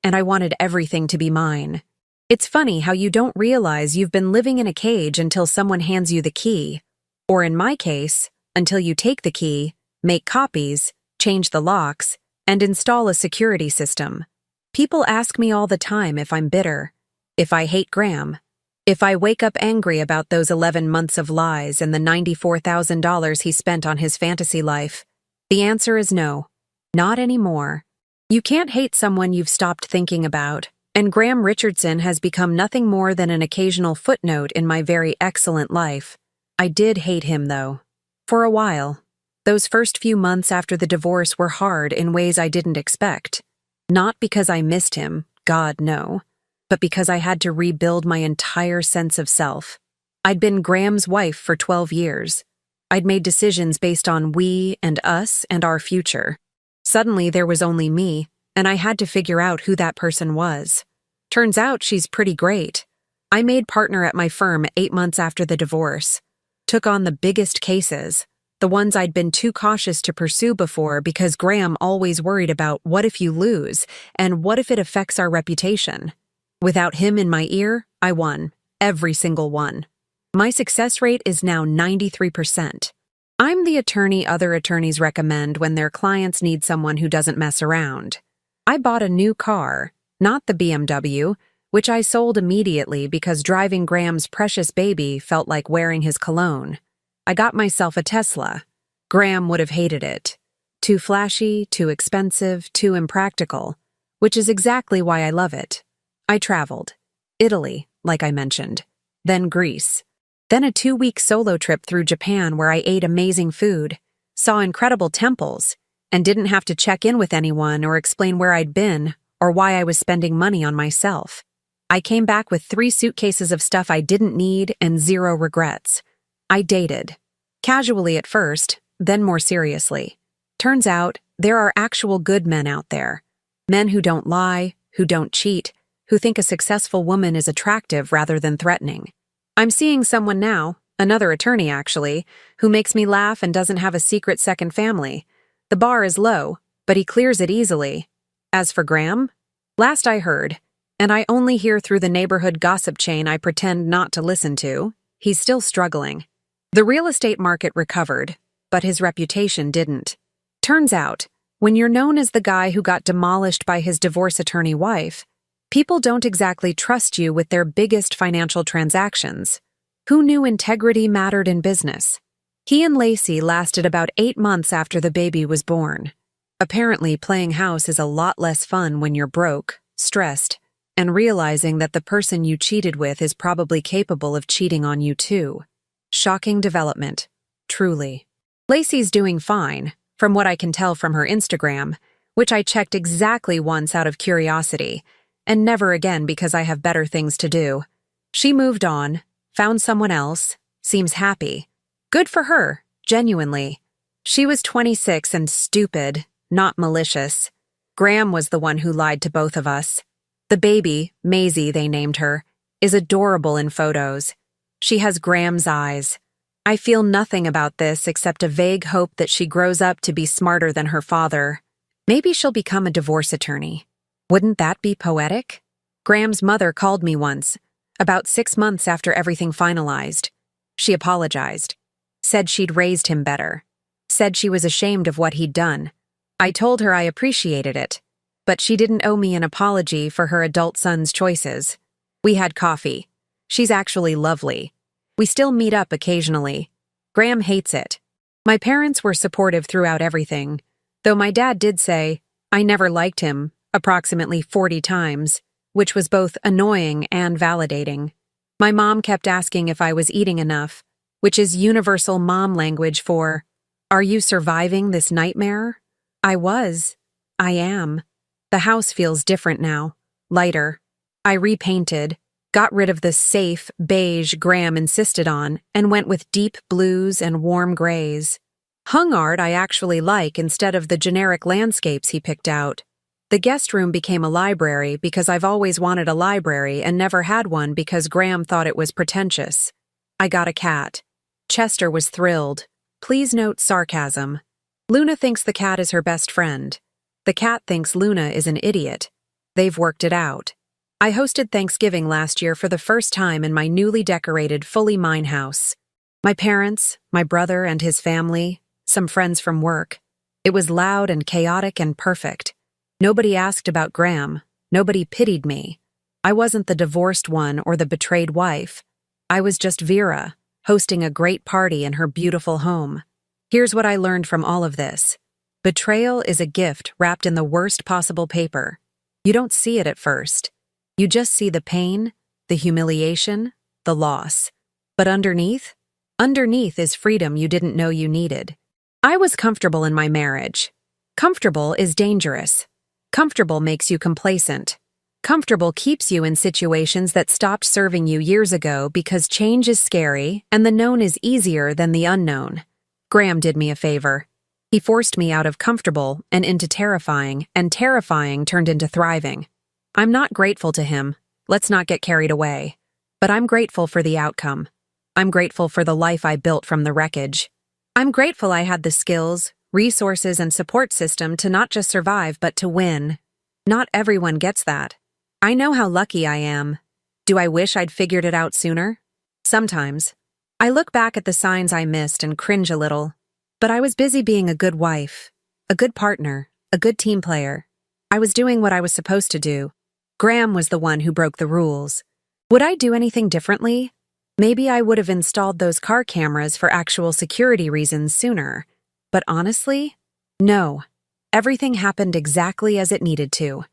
and I wanted everything to be mine. It's funny how you don't realize you've been living in a cage until someone hands you the key. Or in my case, until you take the key, make copies, change the locks, and install a security system. People ask me all the time if I'm bitter, if I hate Graham, if I wake up angry about those 11 months of lies and the $94,000 he spent on his fantasy life. The answer is no. Not anymore. You can't hate someone you've stopped thinking about, and Graham Richardson has become nothing more than an occasional footnote in my very excellent life. I did hate him, though. For a while. Those first few months after the divorce were hard in ways I didn't expect. Not because I missed him, God no, but because I had to rebuild my entire sense of self. I'd been Graham's wife for 12 years. I'd made decisions based on we and us and our future. Suddenly there was only me, and I had to figure out who that person was. Turns out she's pretty great. I made partner at my firm 8 months after the divorce. Took on the biggest cases, the ones I'd been too cautious to pursue before because Graham always worried about what if you lose and what if it affects our reputation. Without him in my ear, I won. Every single one. My success rate is now 93%. I'm the attorney other attorneys recommend when their clients need someone who doesn't mess around. I bought a new car, not the BMW, which I sold immediately because driving Graham's precious baby felt like wearing his cologne. I got myself a Tesla. Graham would have hated it. Too flashy, too expensive, too impractical, which is exactly why I love it. I traveled. Italy, like I mentioned. Then Greece. Then a 2-week solo trip through Japan where I ate amazing food, saw incredible temples, and didn't have to check in with anyone or explain where I'd been or why I was spending money on myself. I came back with 3 suitcases of stuff I didn't need and 0 regrets. I dated. Casually at first, then more seriously. Turns out, there are actual good men out there. Men who don't lie, who don't cheat, who think a successful woman is attractive rather than threatening. I'm seeing someone now, another attorney actually, who makes me laugh and doesn't have a secret second family. The bar is low, but he clears it easily. As for Graham, last I heard, and I only hear through the neighborhood gossip chain I pretend not to listen to, he's still struggling. The real estate market recovered, but his reputation didn't. Turns out, when you're known as the guy who got demolished by his divorce attorney wife, people don't exactly trust you with their biggest financial transactions. Who knew integrity mattered in business? He and Lacey lasted about 8 months after the baby was born. Apparently, playing house is a lot less fun when you're broke, stressed, and realizing that the person you cheated with is probably capable of cheating on you too. Shocking development. Truly. Lacey's doing fine, from what I can tell from her Instagram, which I checked exactly once out of curiosity, and never again because I have better things to do. She moved on, found someone else, seems happy. Good for her, genuinely. She was 26 and stupid, not malicious. Graham was the one who lied to both of us. The baby, Maisie they named her, is adorable in photos. She has Graham's eyes. I feel nothing about this except a vague hope that she grows up to be smarter than her father. Maybe she'll become a divorce attorney. Wouldn't that be poetic? Graham's mother called me once, about 6 months after everything finalized. She apologized. Said she'd raised him better. Said she was ashamed of what he'd done. I told her I appreciated it, but she didn't owe me an apology for her adult son's choices. We had coffee. She's actually lovely. We still meet up occasionally. Graham hates it. My parents were supportive throughout everything, though my dad did say, I never liked him, approximately 40 times, which was both annoying and validating. My mom kept asking if I was eating enough, which is universal mom language for, are you surviving this nightmare? I was. I am. The house feels different now, lighter. I repainted, got rid of the safe, beige Graham insisted on, and went with deep blues and warm grays. Hung art I actually like instead of the generic landscapes he picked out. The guest room became a library because I've always wanted a library and never had one because Graham thought it was pretentious. I got a cat. Chester was thrilled. Please note sarcasm. Luna thinks the cat is her best friend. The cat thinks Luna is an idiot. They've worked it out. I hosted Thanksgiving last year for the first time in my newly decorated, fully mine house. My parents, my brother and his family, some friends from work. It was loud and chaotic and perfect. Nobody asked about Graham. Nobody pitied me. I wasn't the divorced one or the betrayed wife. I was just Vera, hosting a great party in her beautiful home. Here's what I learned from all of this. Betrayal is a gift wrapped in the worst possible paper. You don't see it at first. You just see the pain, the humiliation, the loss. But underneath is freedom you didn't know you needed. I was comfortable in my marriage. Comfortable is dangerous. Comfortable makes you complacent. Comfortable keeps you in situations that stopped serving you years ago because change is scary and the known is easier than the unknown. Graham did me a favor. He forced me out of comfortable and into terrifying, and terrifying turned into thriving. I'm not grateful to him. Let's not get carried away. But I'm grateful for the outcome. I'm grateful for the life I built from the wreckage. I'm grateful I had the skills, resources, and support system to not just survive but to win. Not everyone gets that. I know how lucky I am. Do I wish I'd figured it out sooner? Sometimes. I look back at the signs I missed and cringe a little. But I was busy being a good wife, a good partner, a good team player. I was doing what I was supposed to do. Graham was the one who broke the rules. Would I do anything differently? Maybe I would have installed those car cameras for actual security reasons sooner. But honestly, no. Everything happened exactly as it needed to.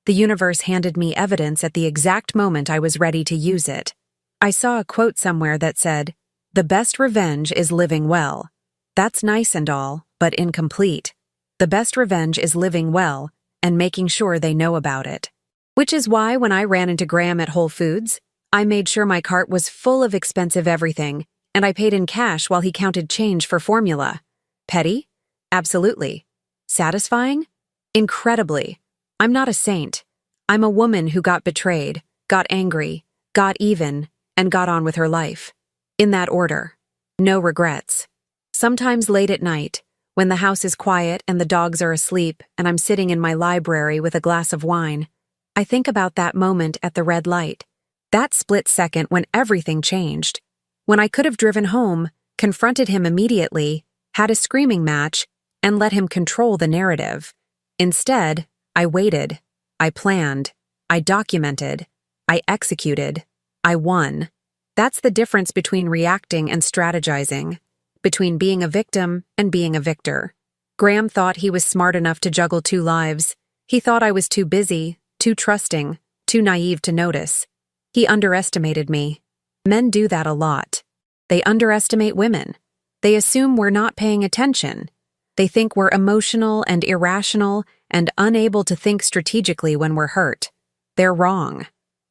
The universe handed me evidence at the exact moment I was ready to use it. I saw a quote somewhere that said, "The best revenge is living well." That's nice and all, but incomplete. The best revenge is living well and making sure they know about it. Which is why when I ran into Graham at Whole Foods, I made sure my cart was full of expensive everything, and I paid in cash while he counted change for formula. Petty? Absolutely. Satisfying? Incredibly. I'm not a saint. I'm a woman who got betrayed, got angry, got even, and got on with her life. In that order. No regrets. Sometimes late at night, when the house is quiet and the dogs are asleep and I'm sitting in my library with a glass of wine, I think about that moment at the red light. That split second when everything changed. When I could have driven home, confronted him immediately, had a screaming match, and let him control the narrative. Instead, I waited. I planned. I documented. I executed. I won. That's the difference between reacting and strategizing. Between being a victim and being a victor. Graham thought he was smart enough to juggle two lives. He thought I was too busy, too trusting, too naive to notice. He underestimated me. Men do that a lot. They underestimate women. They assume we're not paying attention. They think we're emotional and irrational and unable to think strategically when we're hurt. They're wrong.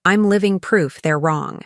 I'm living proof they're wrong.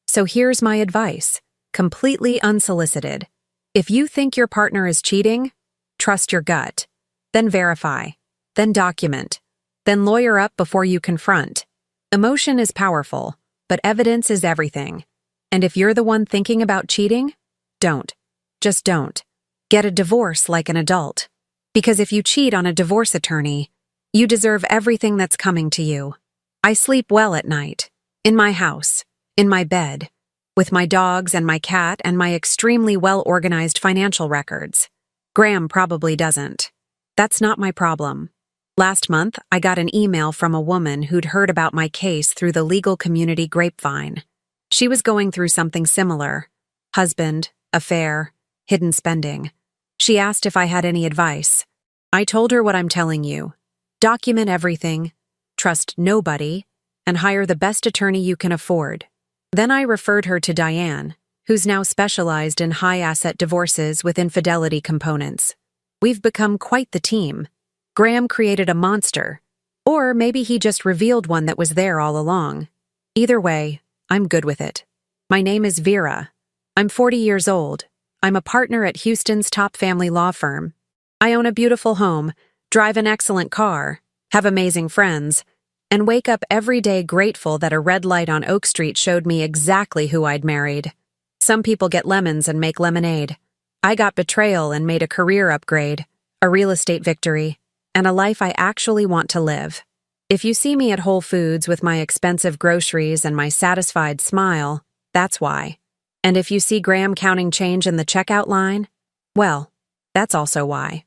So here's my advice, completely unsolicited. If you think your partner is cheating, trust your gut. Then verify. Then document. Then lawyer up before you confront. Emotion is powerful, but evidence is everything. And if you're the one thinking about cheating, don't. Just don't. Get a divorce like an adult. Because if you cheat on a divorce attorney, you deserve everything that's coming to you. I sleep well at night. In my house. In my bed. With my dogs and my cat and my extremely well-organized financial records. Graham probably doesn't. That's not my problem. Last month, I got an email from a woman who'd heard about my case through the legal community grapevine. She was going through something similar. Husband, affair, hidden spending. She asked if I had any advice. I told her what I'm telling you. Document everything, trust nobody, and hire the best attorney you can afford. Then I referred her to Diane, who's now specialized in high-asset divorces with infidelity components. We've become quite the team. Graham created a monster. Or maybe he just revealed one that was there all along. Either way, I'm good with it. My name is Vera. I'm 40 years old. I'm a partner at Houston's top family law firm. I own a beautiful home, drive an excellent car, have amazing friends, and wake up every day grateful that a red light on Oak Street showed me exactly who I'd married. Some people get lemons and make lemonade. I got betrayal and made a career upgrade, a real estate victory, and a life I actually want to live. If you see me at Whole Foods with my expensive groceries and my satisfied smile, that's why. And if you see Graham counting change in the checkout line, well, that's also why.